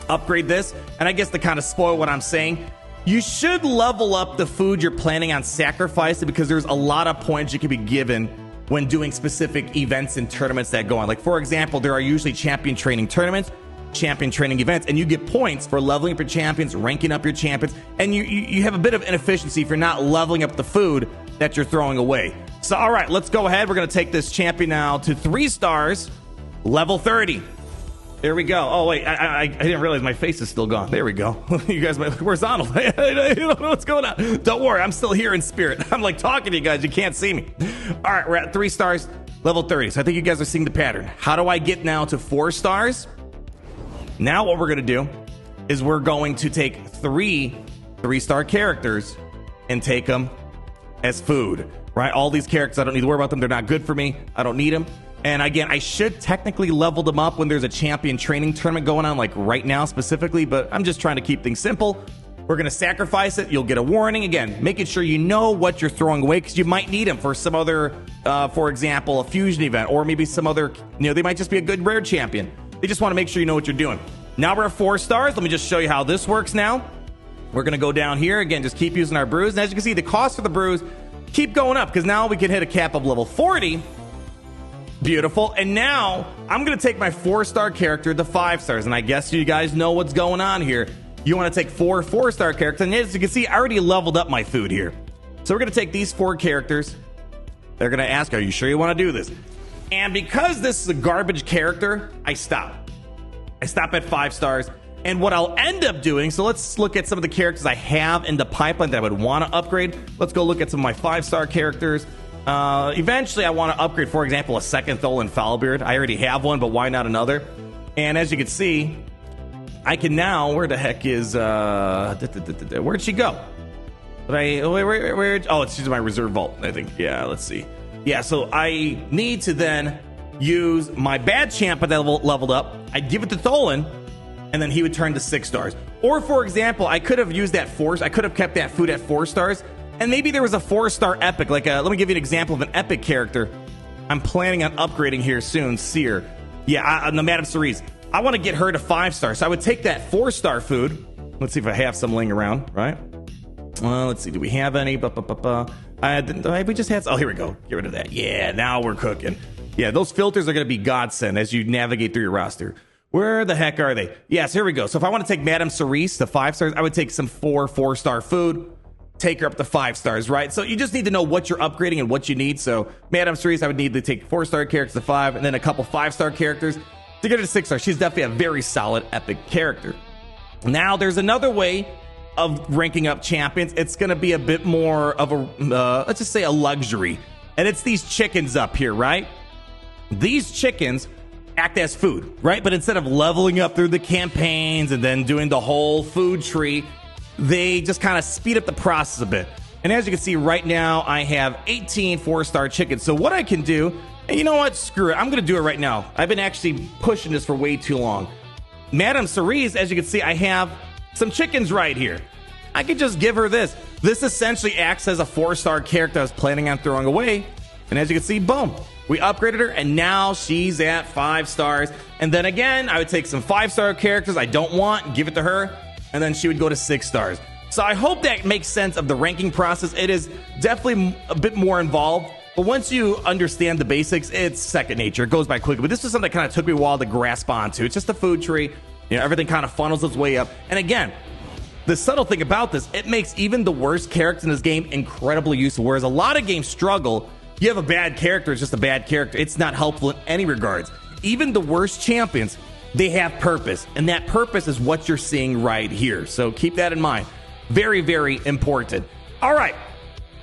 Speaker 1: upgrade this. And I guess to kind of spoil what I'm saying, you should level up the food you're planning on sacrificing because there's a lot of points you can be given when doing specific events and tournaments that go on. Like, for example, there are usually champion training tournaments, champion training events, and you get points for leveling up your champions, ranking up your champions, and you have a bit of inefficiency for not leveling up the food that you're throwing away. So, all right, let's go ahead. We're going to take this champion now to 3 stars, level 30. There we go. Oh, wait, I didn't realize my face is still gone. There we go. You guys might, where's Donald? I don't know what's going on. Don't worry, I'm still here in spirit. I'm like talking to you guys. You can't see me. All right, we're at 3 stars, level 30. So I think you guys are seeing the pattern. How do I get now to 4 stars? Now what we're going to do is we're going to take three-star characters and take them as food, right? All these characters, I don't need to worry about them. They're not good for me. I don't need them. And again, I should technically level them up when there's a champion training tournament going on, like right now specifically, but I'm just trying to keep things simple. We're going to sacrifice it. You'll get a warning. Again, making sure you know what you're throwing away because you might need them for some other, for example, a fusion event, or maybe some other, they might just be a good rare champion. They just want to make sure you know what you're doing. Now we're at 4 stars. Let me just show you how this works now. We're going to go down here. Again, just keep using our brews. And as you can see, the cost for the brews keep going up because now we can hit a cap of level 40. Beautiful. And now I'm going to take my 4-star character to 5 stars. And I guess you guys know what's going on here. You want to take 4 4-star characters. And as you can see, I already leveled up my food here. So we're going to take these 4 characters. They're going to ask, are you sure you want to do this? And because this is a garbage character, I stop. I stop at 5 stars. And what I'll end up doing, so let's look at some of the characters I have in the pipeline that I would want to upgrade. Let's go look at some of my 5-star characters. Eventually, I want to upgrade, for example, a 2nd Tholan Foulbeard. I already have one, but why not another? And as you can see, I can now, where the heck is, where'd she go? Oh, she's in my reserve vault, I think. Yeah, let's see. Yeah, so I need to then use my bad champ that leveled up. I'd give it to Tholan, and then he would turn to 6 stars. Or, for example, I could have used that 4. I could have kept that food at 4 stars, and maybe there was a 4-star epic. Like, let me give you an example of an epic character I'm planning on upgrading here soon, Seer. Yeah, the Madame Cerise. I want to get her to 5 stars, so I would take that 4-star food. Let's see if I have some laying around, right? Let's see. Do we have any? We just had... Oh, here we go. Get rid of that. Yeah, now we're cooking. Yeah, those filters are going to be godsend as you navigate through your roster. Where the heck are they? Yes, here we go. So if I want to take Madame Cerise to 5 stars, I would take some 4-star food, take her up to 5 stars, right? So you just need to know what you're upgrading and what you need. So Madame Cerise, I would need to take 4-star characters to 5, and then a couple 5-star characters to get her to 6 stars. She's definitely a very solid epic character. Now, there's another way of ranking up champions. It's going to be a bit more of a, let's just say a luxury. And it's these chickens up here, right? These chickens act as food, right? But instead of leveling up through the campaigns and then doing the whole food tree, they just kind of speed up the process a bit. And as you can see right now, I have 18 4-star chickens. So what I can do, and you know what? Screw it. I'm going to do it right now. I've been actually pushing this for way too long. Madame Cerise, as you can see, I have some chickens right here. I could just give her this. This essentially acts as a 4-star character I was planning on throwing away. And as you can see, boom. We upgraded her, and now she's at 5 stars. And then again, I would take some 5-star characters I don't want, give it to her, and then she would go to 6 stars. So I hope that makes sense of the ranking process. It is definitely a bit more involved, but once you understand the basics, it's second nature. It goes by quickly. But this is something that kind of took me a while to grasp onto. It's just a food tree. Everything kind of funnels its way up. And again, the subtle thing about this, it makes even the worst characters in this game incredibly useful. Whereas a lot of games struggle. You have a bad character, it's just a bad character. It's not helpful in any regards. Even the worst champions, they have purpose. And that purpose is what you're seeing right here. So keep that in mind. Very, very important. All right.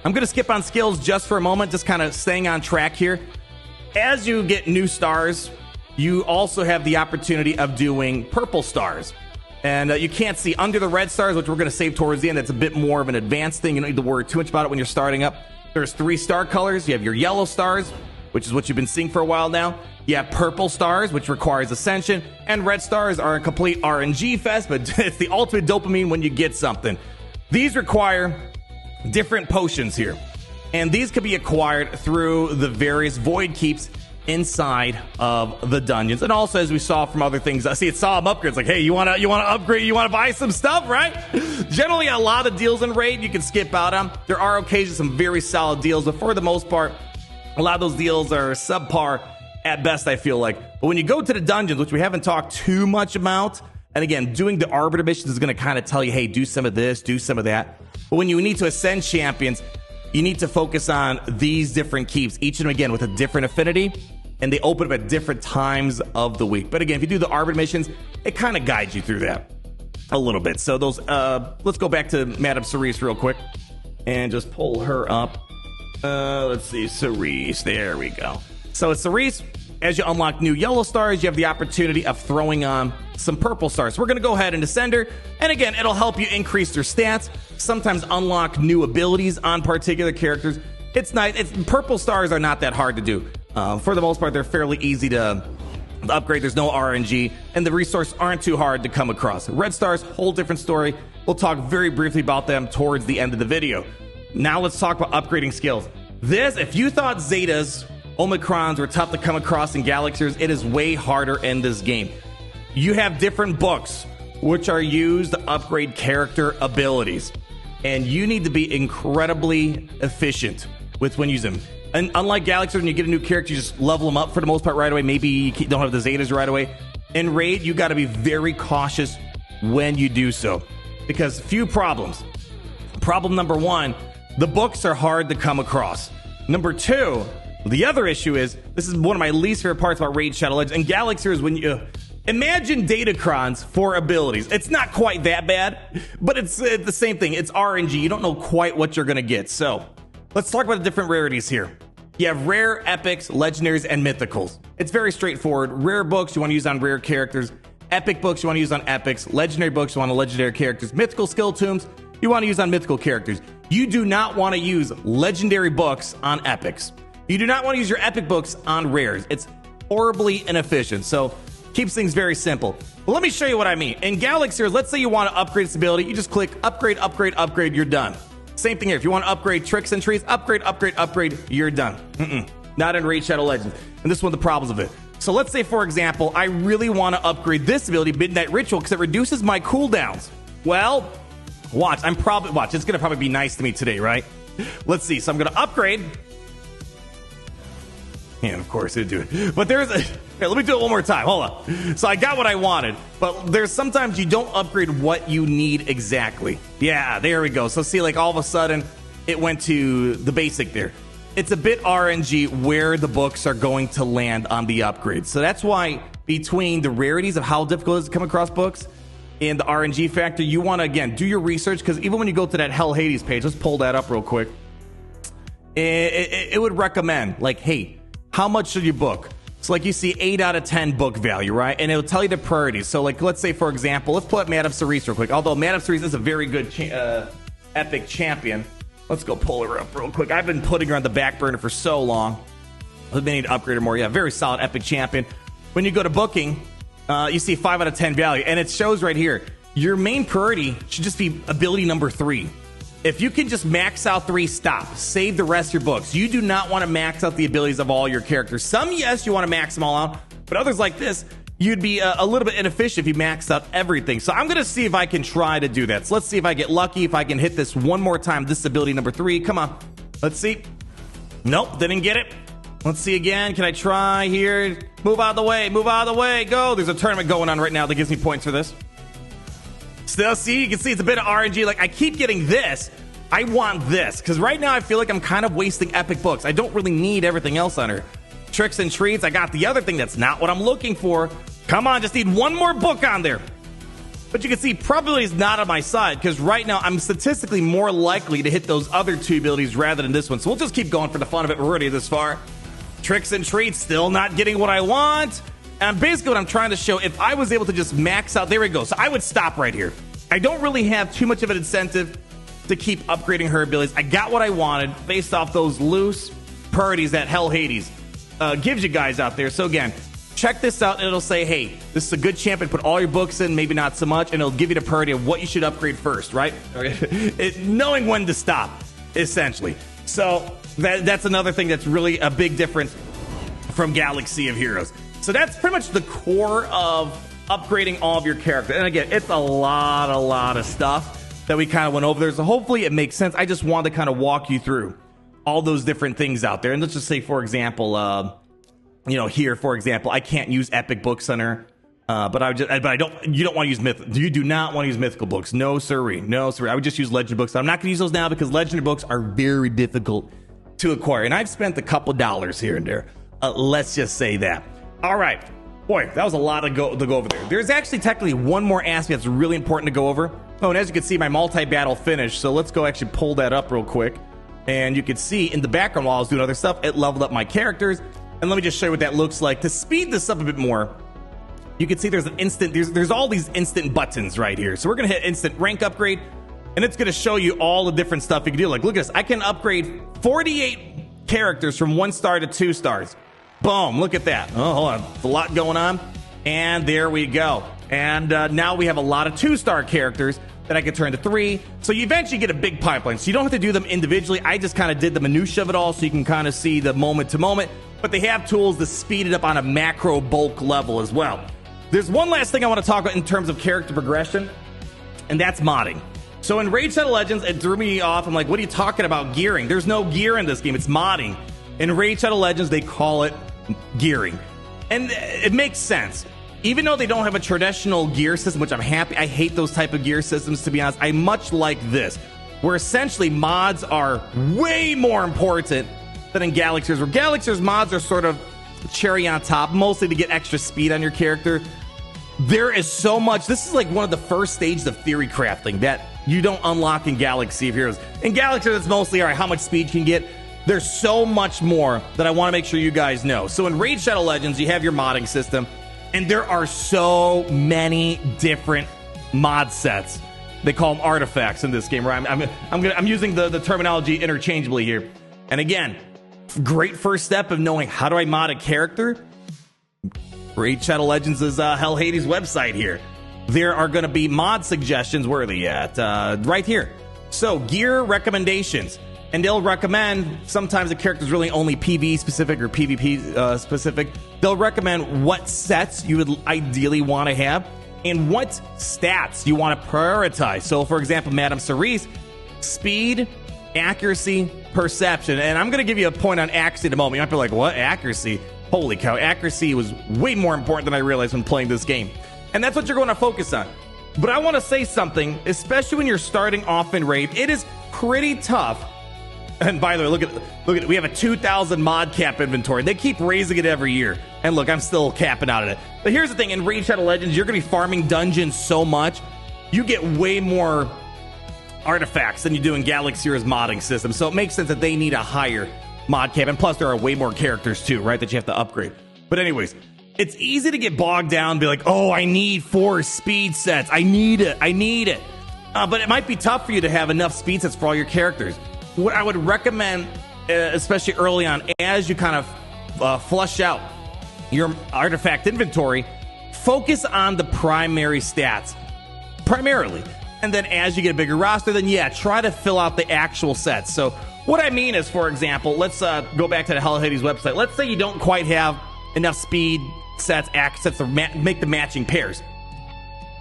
Speaker 1: I'm going to skip on skills just for a moment, just kind of staying on track here. As you get new stars, you also have the opportunity of doing purple stars. And you can't see under the red stars, which we're going to save towards the end. That's a bit more of an advanced thing. You don't need to worry too much about it when you're starting up. There's 3 star colors. You have your yellow stars, which is what you've been seeing for a while now. You have purple stars, which requires ascension. And red stars are a complete RNG fest, but it's the ultimate dopamine when you get something. These require different potions here. And these can be acquired through the various void keeps inside of the dungeons. And also, as we saw from other things, I see it saw them upgrades. Like, hey, you want to upgrade? You want to buy some stuff, right? Generally, a lot of deals in Raid you can skip out on. There are occasionally some very solid deals, but for the most part, a lot of those deals are subpar at best, I feel like. But when you go to the dungeons, which we haven't talked too much about, and again, doing the Arbiter missions is going to kind of tell you, hey, do some of this, do some of that. But when you need to ascend champions, you need to focus on these different keeps, each of them, again, with a different affinity. And they open up at different times of the week. But again, if you do the Arbiter missions, it kind of guides you through that a little bit. So those, let's go back to Madame Cerise real quick and just pull her up. Let's see, Cerise. There we go. So it's Cerise. as you unlock new yellow stars, you have the opportunity of throwing on some purple stars. We're going to go ahead and Ascender, and again, it'll help you increase your stats, sometimes unlock new abilities on particular characters. It's nice. Purple stars are not that hard to do. For the most part, they're fairly easy to upgrade. There's no RNG, and the resources aren't too hard to come across. Red stars, whole different story. We'll talk very briefly about them towards the end of the video. Now let's talk about upgrading skills. If you thought Zetas, Omicrons were tough to come across in Galaxiers, it is way harder in this game. You have different books which are used to upgrade character abilities, and you need to be incredibly efficient with when using them. And unlike Galaxiers, when you get a new character, you just level them up for the most part right away. Maybe you don't have the Zetas right away. In Raid, you got to be very cautious when you do so, because few problems. Problem number one, the books are hard to come across. Number two, the other issue is, this is one of my least favorite parts about Raid Shadow Legends and Galaxiers, when you imagine Datacrons for abilities. It's not quite that bad, but it's the same thing. It's RNG. You don't know quite what you're going to get. So let's talk about the different rarities here. You have rare, epics, legendaries, and mythicals. It's very straightforward. Rare books you want to use on rare characters. Epic books you want to use on epics. Legendary books you want on legendary characters. Mythical skill tombs you want to use on mythical characters. You do not want to use legendary books on epics. You do not want to use your epic books on rares. It's horribly inefficient. So keeps things very simple. Well, let me show you what I mean. In Galaxiers, let's say you want to upgrade its ability. You just click upgrade, upgrade, upgrade. You're done. Same thing here. If you want to upgrade tricks and trees, upgrade, upgrade, upgrade. You're done. Not in Raid Shadow Legends. And this is one of the problems of it. So let's say, for example, I really want to upgrade this ability, Midnight Ritual, because it reduces my cooldowns. Well, watch. It's going to probably be nice to me today, right? Let's see. So I'm going to upgrade. And of course it do it. But here, let me do it one more time. Hold on. So I got what I wanted, but there's sometimes you don't upgrade what you need exactly. Yeah, there we go. So see, like all of a sudden it went to the basic there. It's a bit RNG where the books are going to land on the upgrade. So that's why between the rarities of how difficult it is to come across books and the RNG factor, you want to, again, do your research, because even when you go to that Hell Hades page, let's pull that up real quick. It would recommend, like, hey, how much should you book? So like you see 8 out of 10 book value, right? And it'll tell you the priorities. So like, let's say, for example, let's pull up Madame Cerise real quick. Although Madame Cerise is a very good epic champion. Let's go pull her up real quick. I've been putting her on the back burner for so long. I've been needing to upgrade her more. Yeah, very solid epic champion. When you go to booking, you see 5 out of 10 value. And it shows right here, your main priority should just be ability number 3. If you can just max out 3, stop. Save the rest of your books. You do not want to max out the abilities of all your characters. Some, yes, you want to max them all out. But others like this, you'd be a little bit inefficient if you maxed out everything. So I'm going to see if I can try to do that. So let's see if I get lucky, if I can hit this one more time. This is ability number 3. Come on. Let's see. Nope, didn't get it. Let's see again. Can I try here? Move out of the way. Move out of the way. Go. There's a tournament going on right now that gives me points for this. Still, see, you can see it's a bit of RNG. Like, I keep getting this. I want this, because right now I feel like I'm kind of wasting epic books. I don't really need everything else on her. Tricks and treats, I got the other thing that's not what I'm looking for. Come on, just need one more book on there. But you can see probability is not on my side, because right now I'm statistically more likely to hit those other 2 abilities rather than this one. So we'll just keep going for the fun of it. We're already this far. Tricks and treats, still not getting what I want. And basically what I'm trying to show, if I was able to just max out, there we go. So I would stop right here. I don't really have too much of an incentive to keep upgrading her abilities. I got what I wanted based off those loose priorities that Hell Hades gives you guys out there. So again, check this out and it'll say, hey, this is a good champion. Put all your books in, maybe not so much, and it'll give you the priority of what you should upgrade first, right? Knowing when to stop, essentially. So that's another thing that's really a big difference from Galaxy of Heroes. So that's pretty much the core of upgrading all of your characters. And again, it's a lot of stuff that we kind of went over there. So hopefully it makes sense. I just wanted to kind of walk you through all those different things out there. And let's just say, for example, here, for example, I can't use epic books on her. You don't want to use you do not want to use mythical books. No, sirree. No, sirree. I would just use legend books. I'm not going to use those now because legendary books are very difficult to acquire. And I've spent a couple dollars here and there. Let's just say that. All right. Boy, that was a lot to go over there. There's actually technically one more aspect that's really important to go over. Oh, and as you can see, my multi-battle finished. So let's go actually pull that up real quick. And you can see in the background while I was doing other stuff, it leveled up my characters. And let me just show you what that looks like. To speed this up a bit more, you can see there's an instant, there's all these instant buttons right here. So we're gonna hit instant rank upgrade, and it's gonna show you all the different stuff you can do. Like, look at this, I can upgrade 48 characters from 1 star to 2 stars. Boom, look at that. Oh, hold on, there's a lot going on. And there we go. And now we have a lot of 2-star characters that I can turn to 3. So you eventually get a big pipeline. So you don't have to do them individually. I just kind of did the minutia of it all so you can kind of see the moment to moment. But they have tools to speed it up on a macro bulk level as well. There's one last thing I want to talk about in terms of character progression, and that's modding. So in Raid Shadow Legends, it threw me off. I'm like, what are you talking about gearing? There's no gear in this game. It's modding. In Raid Shadow Legends, they call it gearing. And it makes sense. Even though they don't have a traditional gear system, which I'm happy, I hate those type of gear systems, to be honest. I much like this, where essentially mods are way more important than in Galaxy's, where Galaxy's mods are sort of cherry on top, mostly to get extra speed on your character. There is so much. This is like one of the first stages of theory crafting that you don't unlock in Galaxy of Heroes. In Galaxy, it's mostly, all right, how much speed you can get. There's so much more that I want to make sure you guys know. So in Raid Shadow Legends, you have your modding system. And there are so many different mod sets. They call them artifacts in this game, right? I'm using the terminology interchangeably here. And again, great first step of knowing how do I mod a character. Raid Shadow Legends is Hell Hades website here. There are going to be mod suggestions. Where are they at? Right here. So gear recommendations. And they'll recommend, sometimes the character's really only PvE specific or PvP specific. They'll recommend what sets you would ideally want to have and what stats you want to prioritize. So, for example, Madame Cerise, speed, accuracy, perception. And I'm going to give you a point on accuracy in a moment. You might be like, what? Accuracy? Holy cow, accuracy was way more important than I realized when playing this game. And that's what you're going to focus on. But I want to say something, especially when you're starting off in Raid, it is pretty tough. And by the way, look at it. We have a 2,000 mod cap inventory. They keep raising it every year. And look, I'm still capping out at it. But here's the thing. In Raid Shadow Legends, you're going to be farming dungeons so much. You get way more artifacts than you do in Galaxy Heroes modding system. So it makes sense that they need a higher mod cap. And plus, there are way more characters too, right, that you have to upgrade. But anyways, it's easy to get bogged down and be like, oh, I need 4 speed sets. I need it. But it might be tough for you to have enough speed sets for all your characters. What I would recommend, especially early on, as you kind of flush out your artifact inventory, focus on the primary stats, primarily. And then as you get a bigger roster, then yeah, try to fill out the actual sets. So what I mean is, for example, let's go back to the Hell Hades website. Let's say you don't quite have enough speed sets, access to make the matching pairs.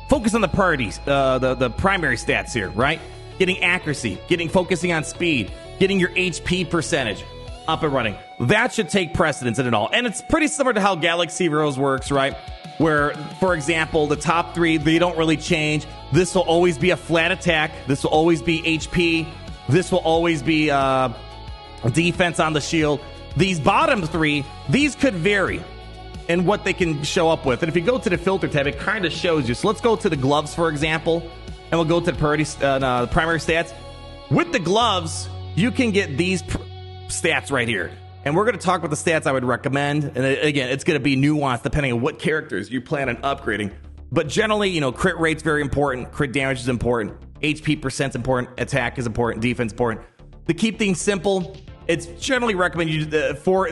Speaker 1: Focus on the priorities, the primary stats here, right? Getting accuracy, focusing on speed, getting your HP percentage up and running. That should take precedence in it all. And it's pretty similar to how Galaxy Heroes works, right? Where, for example, the top 3, they don't really change. This will always be a flat attack. This will always be HP. This will always be defense on the shield. These bottom 3, these could vary in what they can show up with. And if you go to the filter tab, it kind of shows you. So let's go to the gloves, for example. And we'll go to the primary stats. With the gloves, you can get these stats right here. And we're going to talk about the stats I would recommend. And again, it's going to be nuanced depending on what characters you plan on upgrading. But generally, you know, crit rate's very important. Crit damage is important. HP percent's important. Attack is important. Defense important. To keep things simple, it's generally recommended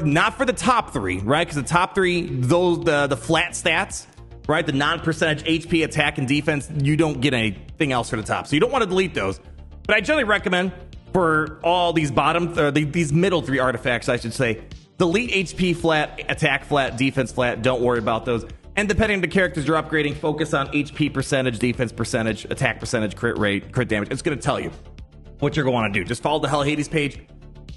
Speaker 1: not for the top 3, right? Because the top 3, those the flat stats, right? The non-percentage HP, attack, and defense, you don't get anything else for the top. So you don't want to delete those. But I generally recommend for all these these middle 3 artifacts, I should say, delete HP flat, attack flat, defense flat. Don't worry about those. And depending on the characters you're upgrading, focus on HP percentage, defense percentage, attack percentage, crit rate, crit damage. It's going to tell you what you're going to want to do. Just follow the Hell Hades page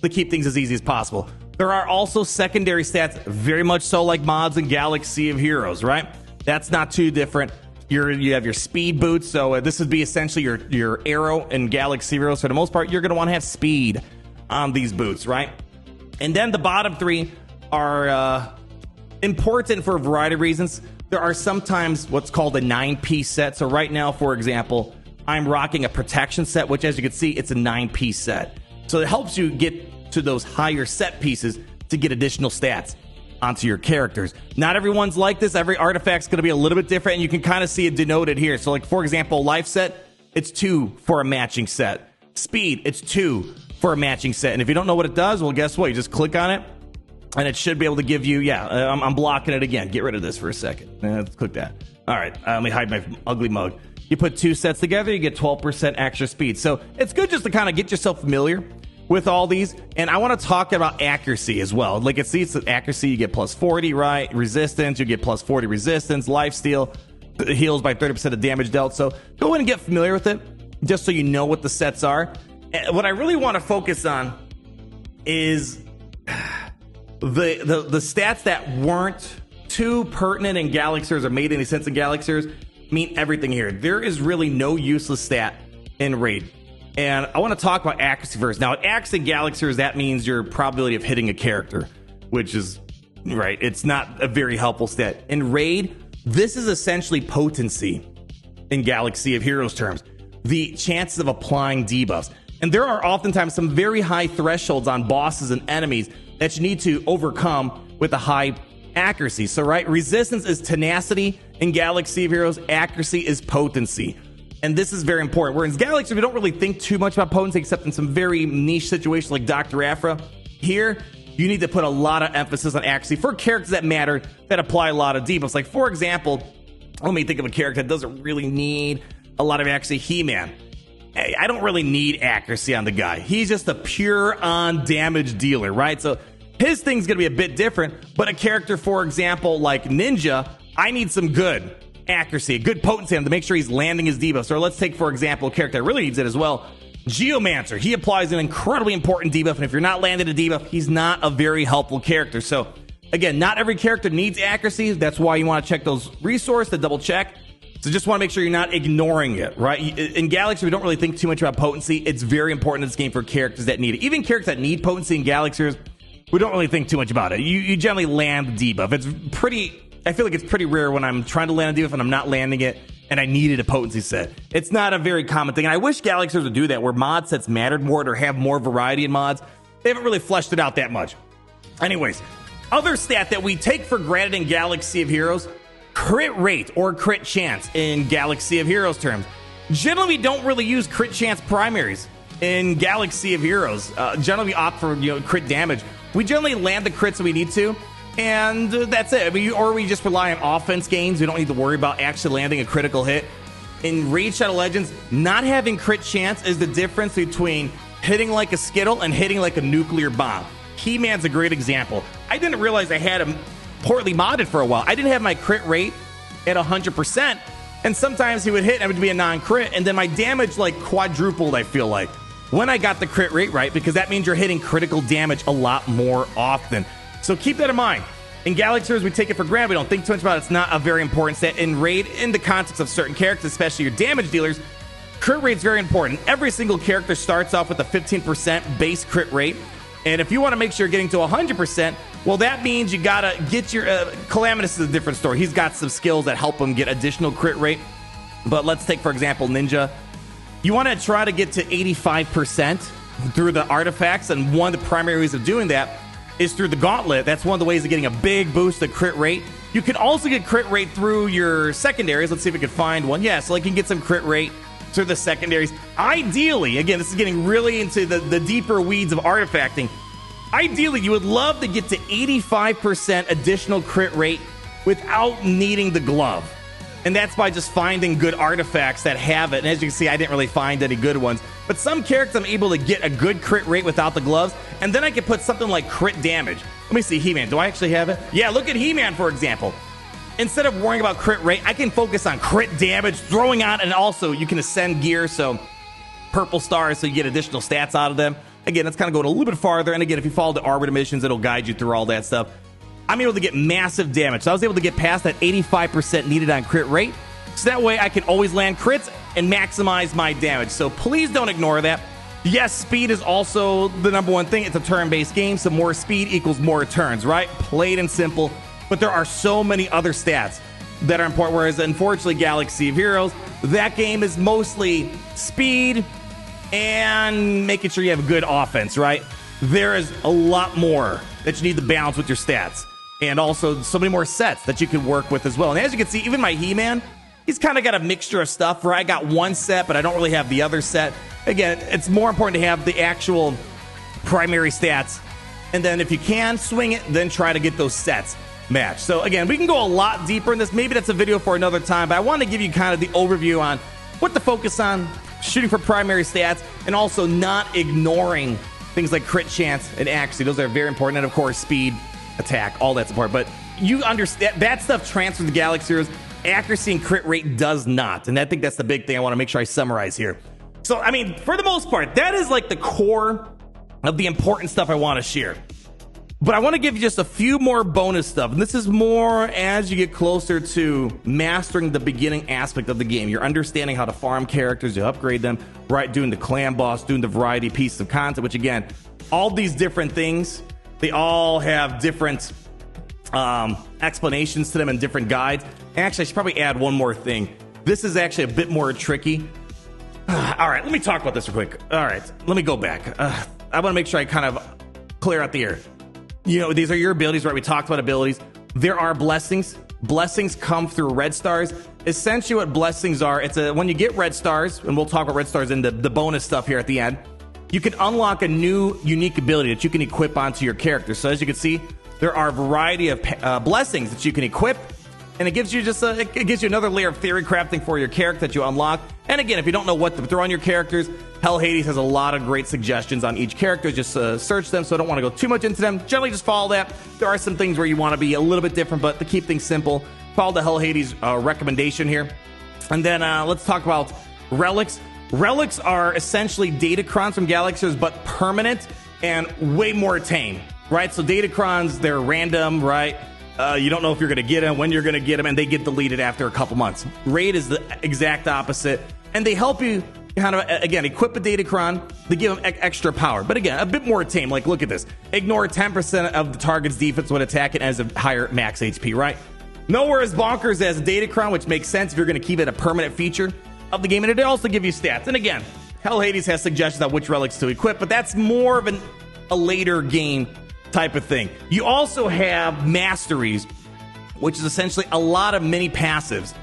Speaker 1: to keep things as easy as possible. There are also secondary stats, very much so like mods in Galaxy of Heroes, right? That's not too different. You have your speed boots, so this would be essentially your arrow in Galaxy Heroes. For the most part, you're going to want to have speed on these boots, right? And then the bottom 3 are important for a variety of reasons. There are sometimes what's called a 9-piece set. So right now, for example, I'm rocking a protection set, which as you can see, it's a 9-piece set. So it helps you get to those higher set pieces to get additional stats. onto your characters. Not everyone's like this. Every artifact's going to be a little bit different, and you can kind of see it denoted here. So like, for example, life set, it's 2 for a matching set. Speed, it's 2 for a matching set. And if you don't know what it does, well, guess what? You just click on it, and it should be able to give you, I'm blocking it again. Get rid of this for a second. Let's click that. All right, let me hide my ugly mug. You put 2 sets together, you get 12% extra speed. So it's good just to kind of get yourself familiar with all these. And I want to talk about accuracy as well. Like, it's accuracy, you get plus 40, right? Resistance, you get plus 40 resistance. Lifesteal heals by 30% of damage dealt. So go in and get familiar with it, just so you know what the sets are. And what I really want to focus on is the stats that weren't too pertinent in Galaxiers or made any sense in Galaxiers mean everything here. There is really no useless stat in Raid. And I want to talk about accuracy first. Now, at accuracy in Galaxiers, that means your probability of hitting a character, which is, right, it's not a very helpful stat. In Raid, this is essentially potency in Galaxy of Heroes terms. The chances of applying debuffs. And there are oftentimes some very high thresholds on bosses and enemies that you need to overcome with a high accuracy. So, right, resistance is tenacity in Galaxy of Heroes. Accuracy is potency. And this is very important. Whereas in Galaxy, we don't really think too much about potency, except in some very niche situations like Dr. Aphra. Here, you need to put a lot of emphasis on accuracy for characters that matter, that apply a lot of debuffs. Like, for example, let me think of a character that doesn't really need a lot of accuracy. He-Man. I don't really need accuracy on the guy. He's just a pure on damage dealer, right? So his thing's going to be a bit different. But a character, for example, like Ninja, I need some good accuracy, a good potency on him to make sure he's landing his debuffs. Or let's take, for example, a character that really needs it as well, Geomancer. He applies an incredibly important debuff, and if you're not landing a debuff, he's not a very helpful character. So, again, not every character needs accuracy. That's why you want to check those resources to double check. So just want to make sure you're not ignoring it, right? In Galaxy, we don't really think too much about potency. It's very important in this game for characters that need it. Even characters that need potency in Galaxiers, we don't really think too much about it. You generally land the debuff. It's pretty... I feel like it's pretty rare when I'm trying to land a debuff and I'm not landing it and I needed a potency set. It's not a very common thing. And I wish Galaxiers would do that, where mod sets mattered more or have more variety in mods. They haven't really fleshed it out that much. Anyways, other stat that we take for granted in Galaxy of Heroes, crit rate or crit chance in Galaxy of Heroes terms. Generally, we don't really use crit chance primaries in Galaxy of Heroes. Generally, we opt for crit damage. We generally land the crits that we need to. And that's it. Or we just rely on offense gains. We don't need to worry about actually landing a critical hit. In Raid Shadow Legends, not having crit chance is the difference between hitting like a Skittle and hitting like a nuclear bomb. He-Man's a great example. I didn't realize I had him poorly modded for a while. I didn't have my crit rate at 100%. And sometimes he would hit and it would be a non-crit. And then my damage like quadrupled, I feel like, when I got the crit rate right, because that means you're hitting critical damage a lot more often. So keep that in mind. In Galaxiers, we take it for granted. We don't think too much about it. It's not a very important stat. In Raid, in the context of certain characters, especially your damage dealers, crit rate's very important. Every single character starts off with a 15% base crit rate. And if you want to make sure you're getting to 100%, well, that means you got to get your... Calamitous is a different story. He's got some skills that help him get additional crit rate. But let's take, for example, Ninja. You want to try to get to 85% through the artifacts. And one of the primary ways of doing that is through the gauntlet. That's one of the ways of getting a big boost to crit rate. You can also get crit rate through your secondaries. Let's see if we can find one. Yeah, so you can get some crit rate through the secondaries. Ideally, again, this is getting really into the deeper weeds of artifacting. Ideally, you would love to get to 85% additional crit rate without needing the glove. And that's by just finding good artifacts that have it. And as you can see, I didn't really find any good ones. But some characters I'm able to get a good crit rate without the gloves. And then I can put something like crit damage. Let me see He-Man. Do I actually have it? Yeah, look at He-Man, for example. Instead of worrying about crit rate, I can focus on crit damage, throwing on, and also you can ascend gear, so purple stars, so you get additional stats out of them. Again, that's kind of going a little bit farther. And again, if you follow the Arbiter missions, it'll guide you through all that stuff. I'm able to get massive damage. So I was able to get past that 85% needed on crit rate. So that way I can always land crits and maximize my damage. So please don't ignore that. Yes, speed is also the number one thing. It's a turn-based game, so more speed equals more turns, right? Plain and simple. But there are so many other stats that are important, whereas unfortunately Galaxy of Heroes, that game is mostly speed and making sure you have a good offense, right? There is a lot more that you need to balance with your stats. and also so many more sets that you can work with as well. And as you can see, even my He-Man, he's kind of got a mixture of stuff where I got one set, but I don't really have the other set. Again, it's more important to have the actual primary stats. And then if you can swing it, then try to get those sets matched. So again, we can go a lot deeper in this. Maybe that's a video for another time, but I want to give you kind of the overview on what to focus on, shooting for primary stats, and also not ignoring things like crit chance and accuracy. Those are very important. And of course, speed, attack, all that's important. But you understand that stuff transfers to Galaxy Heroes. Accuracy and crit rate does not. And I think that's the big thing I want to make sure I summarize here. So, I mean, for the most part, that is like the core of the important stuff I want to share. But I want to give you just a few more bonus stuff. And this is more as you get closer to mastering the beginning aspect of the game. You're understanding how to farm characters, you upgrade them, right? Doing the clan boss, doing the variety pieces of content, which again, all these different things, they all have different explanations to them and different guides. And actually, I should probably add one more thing. This is actually a bit more tricky. All right, let me talk about this real quick. All right, let me go back. I want to make sure I kind of clear out the air. You know, these are your abilities, right? We talked about abilities. There are blessings. Blessings come through red stars. Essentially what blessings are, it's when you get red stars, and we'll talk about red stars in the bonus stuff here at the end, you can unlock a new unique ability that you can equip onto your character. So as you can see, there are a variety of blessings that you can equip, and it gives you just it gives you another layer of theory crafting for your character that you unlock. And again, if you don't know what to throw on your characters, Hell Hades has a lot of great suggestions on each character. Just search them, so I don't want to go too much into them. Generally, just follow that. There are some things where you want to be a little bit different, but to keep things simple, follow the Hell Hades recommendation here. And then let's talk about relics. Relics are essentially datacrons from Galaxies, but permanent and way more tame, right? So datacrons, they're random, right? You don't know if you're going to get them, when you're going to get them, and they get deleted after a couple months. Raid is the exact opposite, and they help you kind of, again, equip a datacron. They give them extra power, but again, a bit more tame. Like, look at this. Ignore 10% of the target's defense when attacking as a higher max HP, right? Nowhere as bonkers as a datacron, which makes sense if you're going to keep it a permanent feature of the game, and it also give you stats. And again, Hell Hades has suggestions on which relics to equip, but that's more of a later game type of thing. You also have masteries, which is essentially a lot of mini passives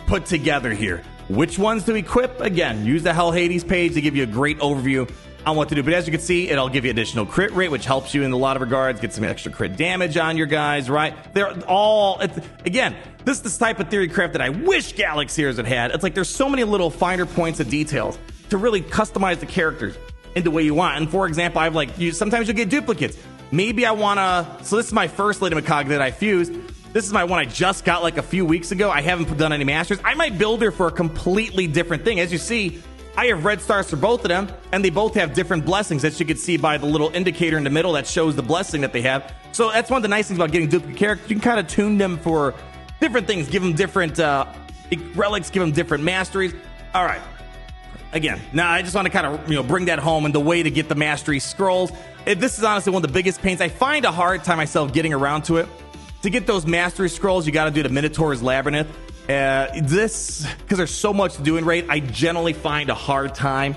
Speaker 1: put together here. Which ones to equip? Again, use the Hell Hades page to give you a great overview on what to do. But as you can see, it'll give you additional crit rate, which helps you in a lot of regards, get some extra crit damage on your guys, right? They're all, again, this is the type of theory craft that I wish Galaxy Heroes had. It's like there's so many little finer points of details to really customize the characters in the way you want. And for example, I've like, sometimes you'll get duplicates. Maybe I want to, so this is my first Lady Macog that I fused. This is my one I just got like a few weeks ago. I haven't done any masters. I might build her for a completely different thing. As you see, I have red stars for both of them, and they both have different blessings, as you can see by the little indicator in the middle that shows the blessing that they have. So that's one of the nice things about getting duplicate characters. You can kind of tune them for different things, give them different relics, give them different masteries. All right. Again, now I just want to kind of bring that home, and the way to get the mastery scrolls. This is honestly one of the biggest pains. I find a hard time myself getting around to it. To get those mastery scrolls, you got to do the Minotaur's Labyrinth. Because there's so much to do in Raid, I generally find a hard time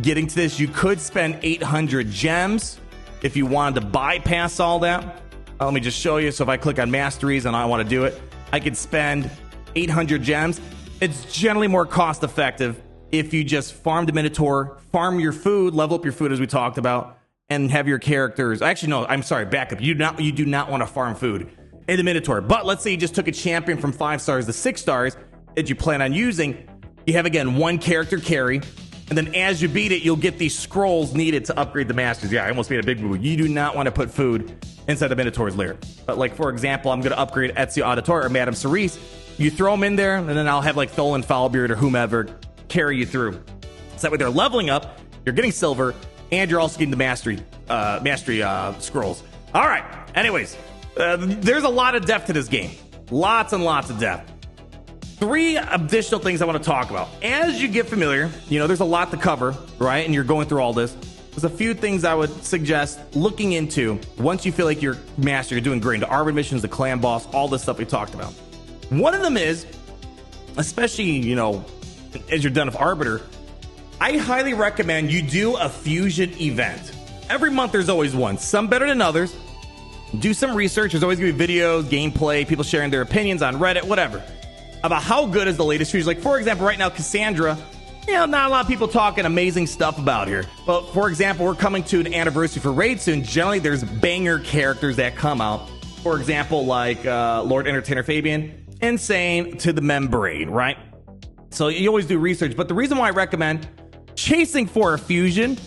Speaker 1: getting to this. You could spend 800 gems if you wanted to bypass all that. Let me just show you. So if I click on masteries and I want to do it, I could spend 800 gems. It's generally more cost effective if you just farm the Minotaur, farm your food, level up your food as we talked about, and have your characters. Actually, no, I'm sorry, back up. You do not want to farm food in the Minotaur. But let's say you just took a champion from 5 stars to 6 stars that you plan on using. You have, again, one character carry, and then as you beat it, you'll get these scrolls needed to upgrade the masters. Yeah, I almost made a big move. You do not want to put food inside the Minotaur's lair. But like, for example, I'm going to upgrade Ezio Auditore or Madame Cerise. You throw them in there, and then I'll have like Tholan Foulbeard or whomever carry you through. So that way they're leveling up, you're getting silver, and you're also getting the mastery scrolls. All right. Anyways, there's a lot of depth to this game. Lots and lots of depth. 3 additional things I want to talk about. As you get familiar, there's a lot to cover, right? And you're going through all this. There's a few things I would suggest looking into once you feel like you're master, you're doing great. The Arbor missions, the clan boss, all this stuff we talked about. One of them is, especially, as you're done with Arbiter, I highly recommend you do a fusion event. Every month there's always one, some better than others. do some research. There's always going to be videos, gameplay, people sharing their opinions on Reddit, whatever, about how good is the latest fusion. Like, for example, right now, Cassandra, not a lot of people talking amazing stuff about here. But, for example, we're coming to an anniversary for Raid soon. Generally, there's banger characters that come out. For example, like Lord Entertainer Fabian, Insane to the Membrane, right? So you always do research. But the reason why I recommend chasing for a fusion,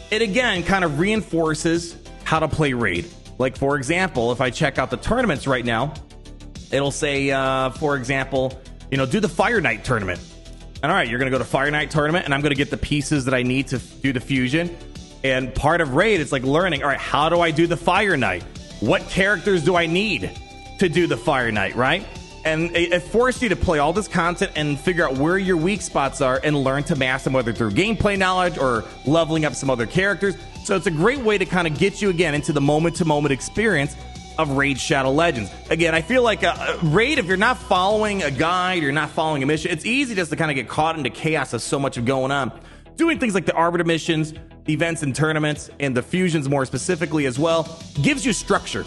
Speaker 1: it again kind of reinforces how to play Raid. Like, for example, if I check out the tournaments right now, it'll say, for example, do the Fire Knight tournament. And all right, you're going to go to Fire Knight tournament, and I'm going to get the pieces that I need to do the fusion. And part of Raid, it's like learning, all right, how do I do the Fire Knight? What characters do I need to do the Fire Knight, right? And it forces you to play all this content and figure out where your weak spots are and learn to master them, whether through gameplay knowledge or leveling up some other characters. So it's a great way to kind of get you again into the moment-to-moment experience of Raid Shadow Legends. Again, I feel like Raid, if you're not following a guide, you're not following a mission, it's easy just to kind of get caught into chaos of so much of going on. Doing things like the Arbiter missions, the events and tournaments, and the fusions more specifically as well, gives you structure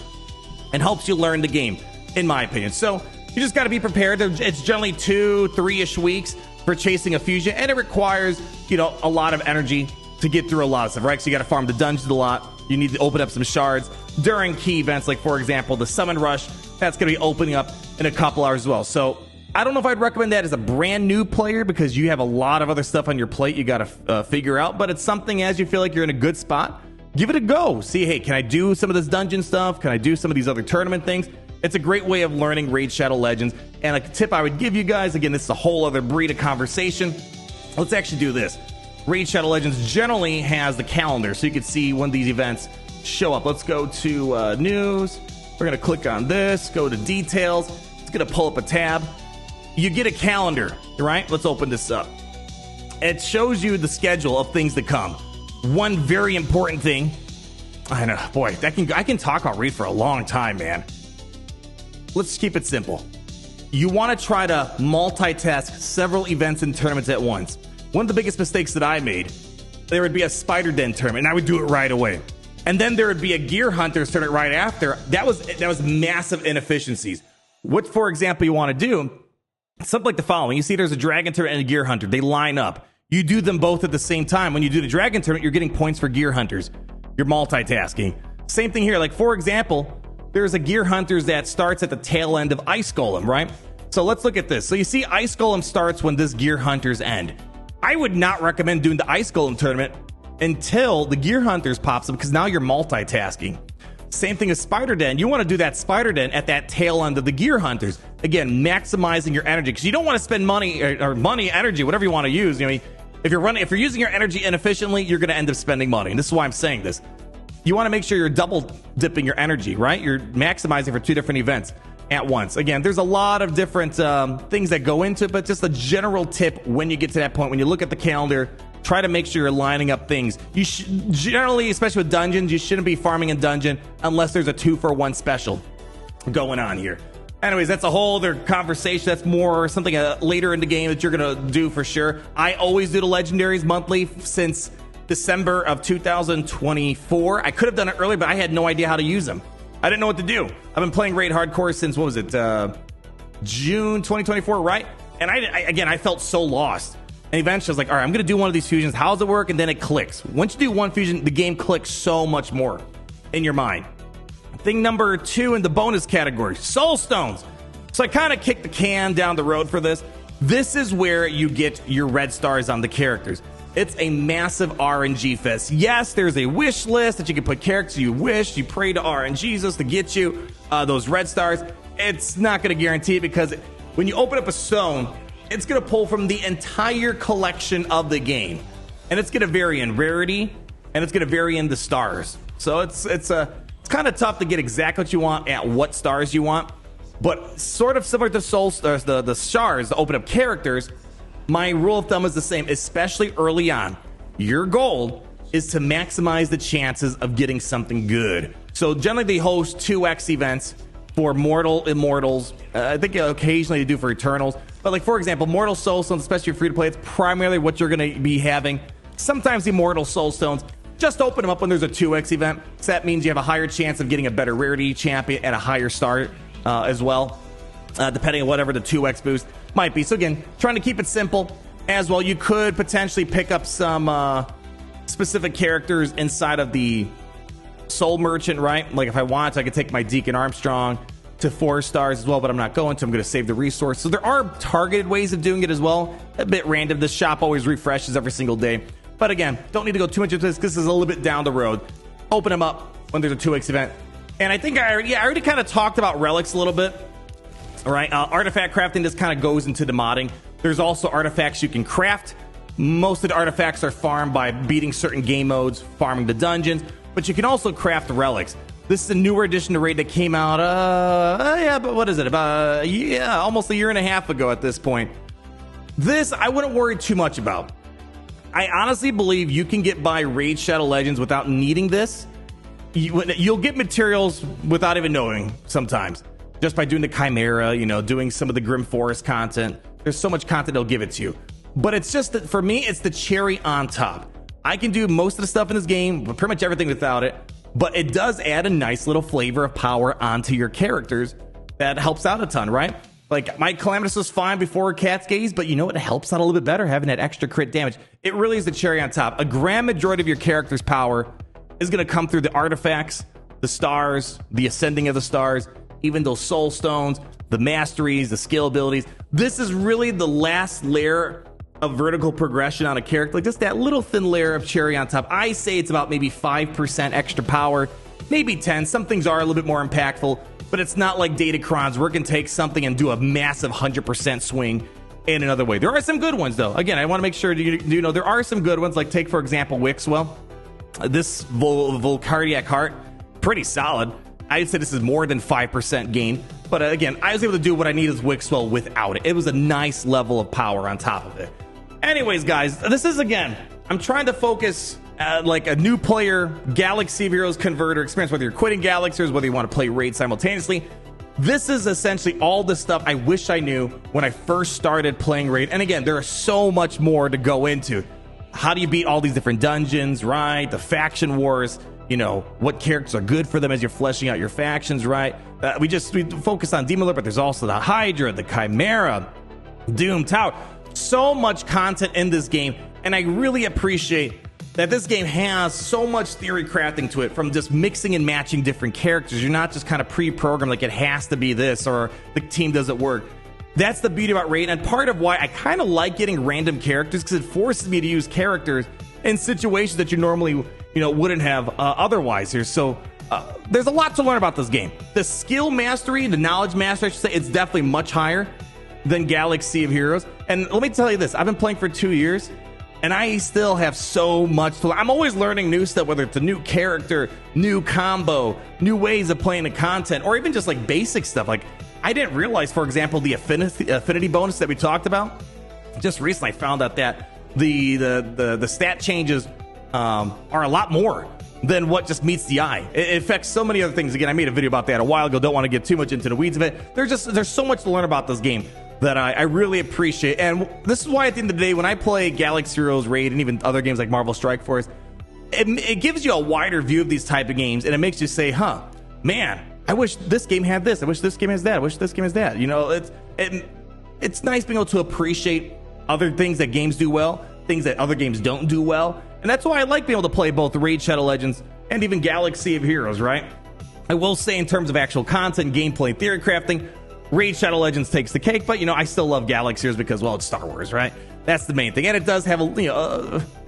Speaker 1: and helps you learn the game, in my opinion. So you just got to be prepared. It's generally 2-3-ish weeks for chasing a fusion, and it requires, a lot of energy to get through a lot of stuff, right? So you got to farm the dungeons a lot. You need to open up some shards during key events, like, for example, the Summon Rush. That's going to be opening up in a couple hours as well. So I don't know if I'd recommend that as a brand new player because you have a lot of other stuff on your plate you got to figure out. But it's something, as you feel like you're in a good spot, give it a go. See, hey, can I do some of this dungeon stuff? Can I do some of these other tournament things? It's a great way of learning Raid Shadow Legends. And a tip I would give you guys, again, this is a whole other breed of conversation. Let's actually do this. Raid Shadow Legends generally has the calendar, so you can see when these events show up. Let's go to news. We're going to click on this, go to details. It's going to pull up a tab. You get a calendar, right? Let's open this up. It shows you the schedule of things to come. One very important thing. I know, boy, I can talk about Raid for a long time, man. Let's keep it simple. You want to try to multitask several events and tournaments at once. One of the biggest mistakes that I made, there would be a Spider Den tournament, and I would do it right away. And then there would be a Gear Hunters tournament right after. That was massive inefficiencies. What, for example, you want to do, something like the following. You see there's a Dragon tournament and a Gear Hunter. They line up. You do them both at the same time. When you do the Dragon tournament, you're getting points for Gear Hunters. You're multitasking. Same thing here. Like, for example, there's a Gear Hunters that starts at the tail end of Ice Golem, right? So let's look at this. So you see Ice Golem starts when this Gear Hunters end. I would not recommend doing the Ice Golem tournament until the Gear Hunters pops up because now you're multitasking. Same thing as Spider Den. You want to do that Spider Den at that tail end of the Gear Hunters. Again, maximizing your energy because you don't want to spend money or energy, whatever you want to use. If you're using your energy inefficiently, you're going to end up spending money. And this is why I'm saying this. You want to make sure you're double dipping your energy, right? You're maximizing for two different events at once. Again, there's a lot of different things that go into it, but just a general tip when you get to that point, when you look at the calendar, try to make sure you're lining up things. You generally, especially with dungeons, you shouldn't be farming in dungeon unless there's a 2-for-1 special going on here. Anyways, that's a whole other conversation. That's more something later in the game that you're going to do for sure. I always do the legendaries monthly since December of 2024. I could have done it earlier, but I had no idea how to use them. I didn't know what to do. I've been playing Raid Hardcore since, what was it, June 2024, right? And I felt so lost. And eventually I was like, all right, I'm going to do one of these fusions. How does it work? And then it clicks. Once you do one fusion, the game clicks so much more in your mind. Thing number 2 in the bonus category, Soul Stones. So I kind of kicked the can down the road for this. This is where you get your red stars on the characters. It's a massive RNG fest. Yes, there's a wish list that you can put characters you wish. You pray to RNGesus to get you those red stars. It's not going to guarantee it because when you open up a stone, it's going to pull from the entire collection of the game. And it's going to vary in rarity, and it's going to vary in the stars. So it's kind of tough to get exactly what you want at what stars you want. But sort of similar to Soul Stars, the shards, to open up characters, my rule of thumb is the same, especially early on. Your goal is to maximize the chances of getting something good. So generally they host 2x events for Mortal Immortals. I think occasionally they do for Eternals. But like, for example, Mortal Soul Stones, especially free to play, it's primarily what you're going to be having. Sometimes Immortal Soul Stones. just open them up when there's a 2x event. So that means you have a higher chance of getting a better rarity champion at a higher start as well, depending on whatever the 2x boost might be. So again, trying to keep it simple as well. You could potentially pick up some specific characters inside of the Soul Merchant, right? Like if I want, I could take my Deacon Armstrong to 4 stars as well, but I'm not going to. I'm going to save the resource. So there are targeted ways of doing it as well. A bit random. The shop always refreshes every single day. But again, don't need to go too much into this because this is a little bit down the road. Open them up when there's a 2x event. And I think I already kind of talked about relics a little bit. All right, artifact crafting just kind of goes into the modding. There's also artifacts you can craft. Most of the artifacts are farmed by beating certain game modes, farming the dungeons, but you can also craft relics. This is a newer addition to Raid that came out, but what is it? About, almost a year and a half ago at this point. This, I wouldn't worry too much about. I honestly believe you can get by Raid Shadow Legends without needing this. You'll get materials without even knowing sometimes. Just by doing the Chimera, doing some of the Grim Forest content. There's so much content they'll give it to you. But it's just that for me, it's the cherry on top. I can do most of the stuff in this game, but pretty much everything without it. But it does add a nice little flavor of power onto your characters that helps out a ton, right? Like, my Calamitous was fine before Cat's Gaze, but you know what? It helps out a little bit better having that extra crit damage. It really is the cherry on top. A grand majority of your character's power is going to come through the artifacts, the stars, the ascending of the stars, even those soul stones, the masteries, the skill abilities. This is really the last layer of vertical progression on a character, like just that little thin layer of cherry on top. I say it's about maybe 5% extra power, maybe 10. Some things are a little bit more impactful, but it's not like Datacrons where it can take something and do a massive 100% swing in another way. There are some good ones though. Again, I want to make sure you know there are some good ones, like take for example Wixwell. This Volcardiac Heart, pretty solid. I'd say this is more than 5% gain, but again, I was able to do what I needed with Wixwell without it. It was a nice level of power on top of it. Anyways, guys, this is, again, I'm trying to focus like a new player, Galaxy of Heroes converter experience, whether you're quitting Galaxy or whether you want to play Raid simultaneously. This is essentially all the stuff I wish I knew when I first started playing Raid. And again, there is so much more to go into. How do you beat all these different dungeons, right? The faction wars, what characters are good for them as you're fleshing out your factions, right? We focus on Demon Lord, but there's also the Hydra, the Chimera, Doom Tower. So much content in this game, and I really appreciate that this game has so much theory crafting to it, from just mixing and matching different characters. You're not just kind of pre-programmed like it has to be this or the team doesn't work. That's the beauty about Raid, and part of why I kind of like getting random characters, because it forces me to use characters in situations that you normally wouldn't have otherwise here. So there's a lot to learn about this game. The skill mastery, the knowledge mastery, I should say, it's definitely much higher than Galaxy of Heroes. And let me tell you this, I've been playing for 2 years, and I still have so much to learn. I'm always learning new stuff, whether it's a new character, new combo, new ways of playing the content, or even just like basic stuff. Like, I didn't realize, for example, the affinity bonus that we talked about. Just recently I found out that the stat changes are a lot more than what just meets the eye. It affects so many other things. Again, I made a video about that a while ago. Don't want to get too much into the weeds of it. There's so much to learn about this game that I really appreciate. And this is why at the end of the day, when I play Galaxy Heroes, Raid, and even other games like Marvel Strike Force, it gives you a wider view of these type of games, and it makes you say, man, I wish this game had this. I wish this game has that. I wish this game has that. It's nice being able to appreciate other things that games do well, things that other games don't do well. And that's why I like being able to play both Raid Shadow Legends and even Galaxy of Heroes, right? I will say, in terms of actual content, gameplay, theory crafting, Raid Shadow Legends takes the cake, but I still love Galaxy Heroes because, well, it's Star Wars, right? That's the main thing, and it does have it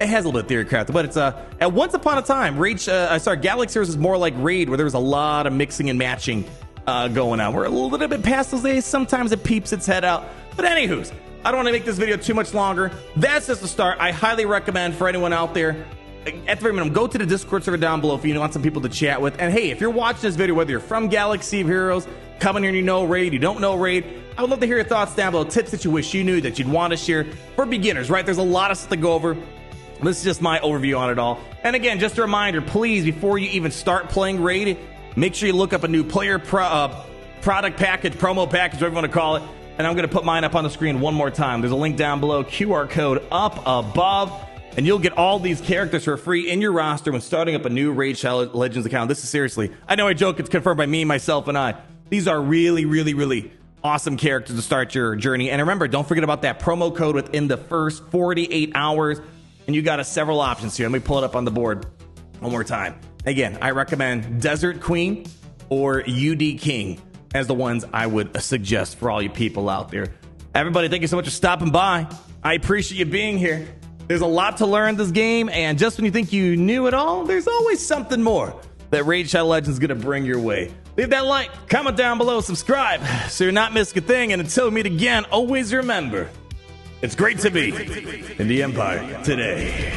Speaker 1: has a little bit of theory crafting, but it's at once upon a time, Galaxy Heroes is more like Raid, where there was a lot of mixing and matching going on. We're a little bit past those days. Sometimes it peeps its head out, but anywho's, I don't want to make this video too much longer. That's just the start. I highly recommend for anyone out there, at the very minimum, go to the Discord server down below if you want some people to chat with. And hey, if you're watching this video, whether you're from Galaxy of Heroes, coming here and you know Raid, you don't know Raid, I would love to hear your thoughts down below, tips that you wish you knew that you'd want to share for beginners, right? There's a lot of stuff to go over. This is just my overview on it all. And again, just a reminder, please, before you even start playing Raid, make sure you look up a new player product package, promo package, whatever you want to call it. And I'm going to put mine up on the screen one more time. There's a link down below, QR code up above. And you'll get all these characters for free in your roster when starting up a new Raid Shadow Legends account. This is seriously, I know I joke, it's confirmed by me, myself, and I. These are really, really, really awesome characters to start your journey. And remember, don't forget about that promo code within the first 48 hours. And you got several options here. Let me pull it up on the board one more time. Again, I recommend Desert Queen or UD King as the ones I would suggest for all you people out there. Everybody, thank you so much for stopping by. I appreciate you being here. There's a lot to learn this game, and just when you think you knew it all, there's always something more that Raid Shadow Legends is going to bring your way. Leave that like, comment down below, subscribe so you're not missing a thing, and until we meet again, always remember, it's great to be in the Empire today.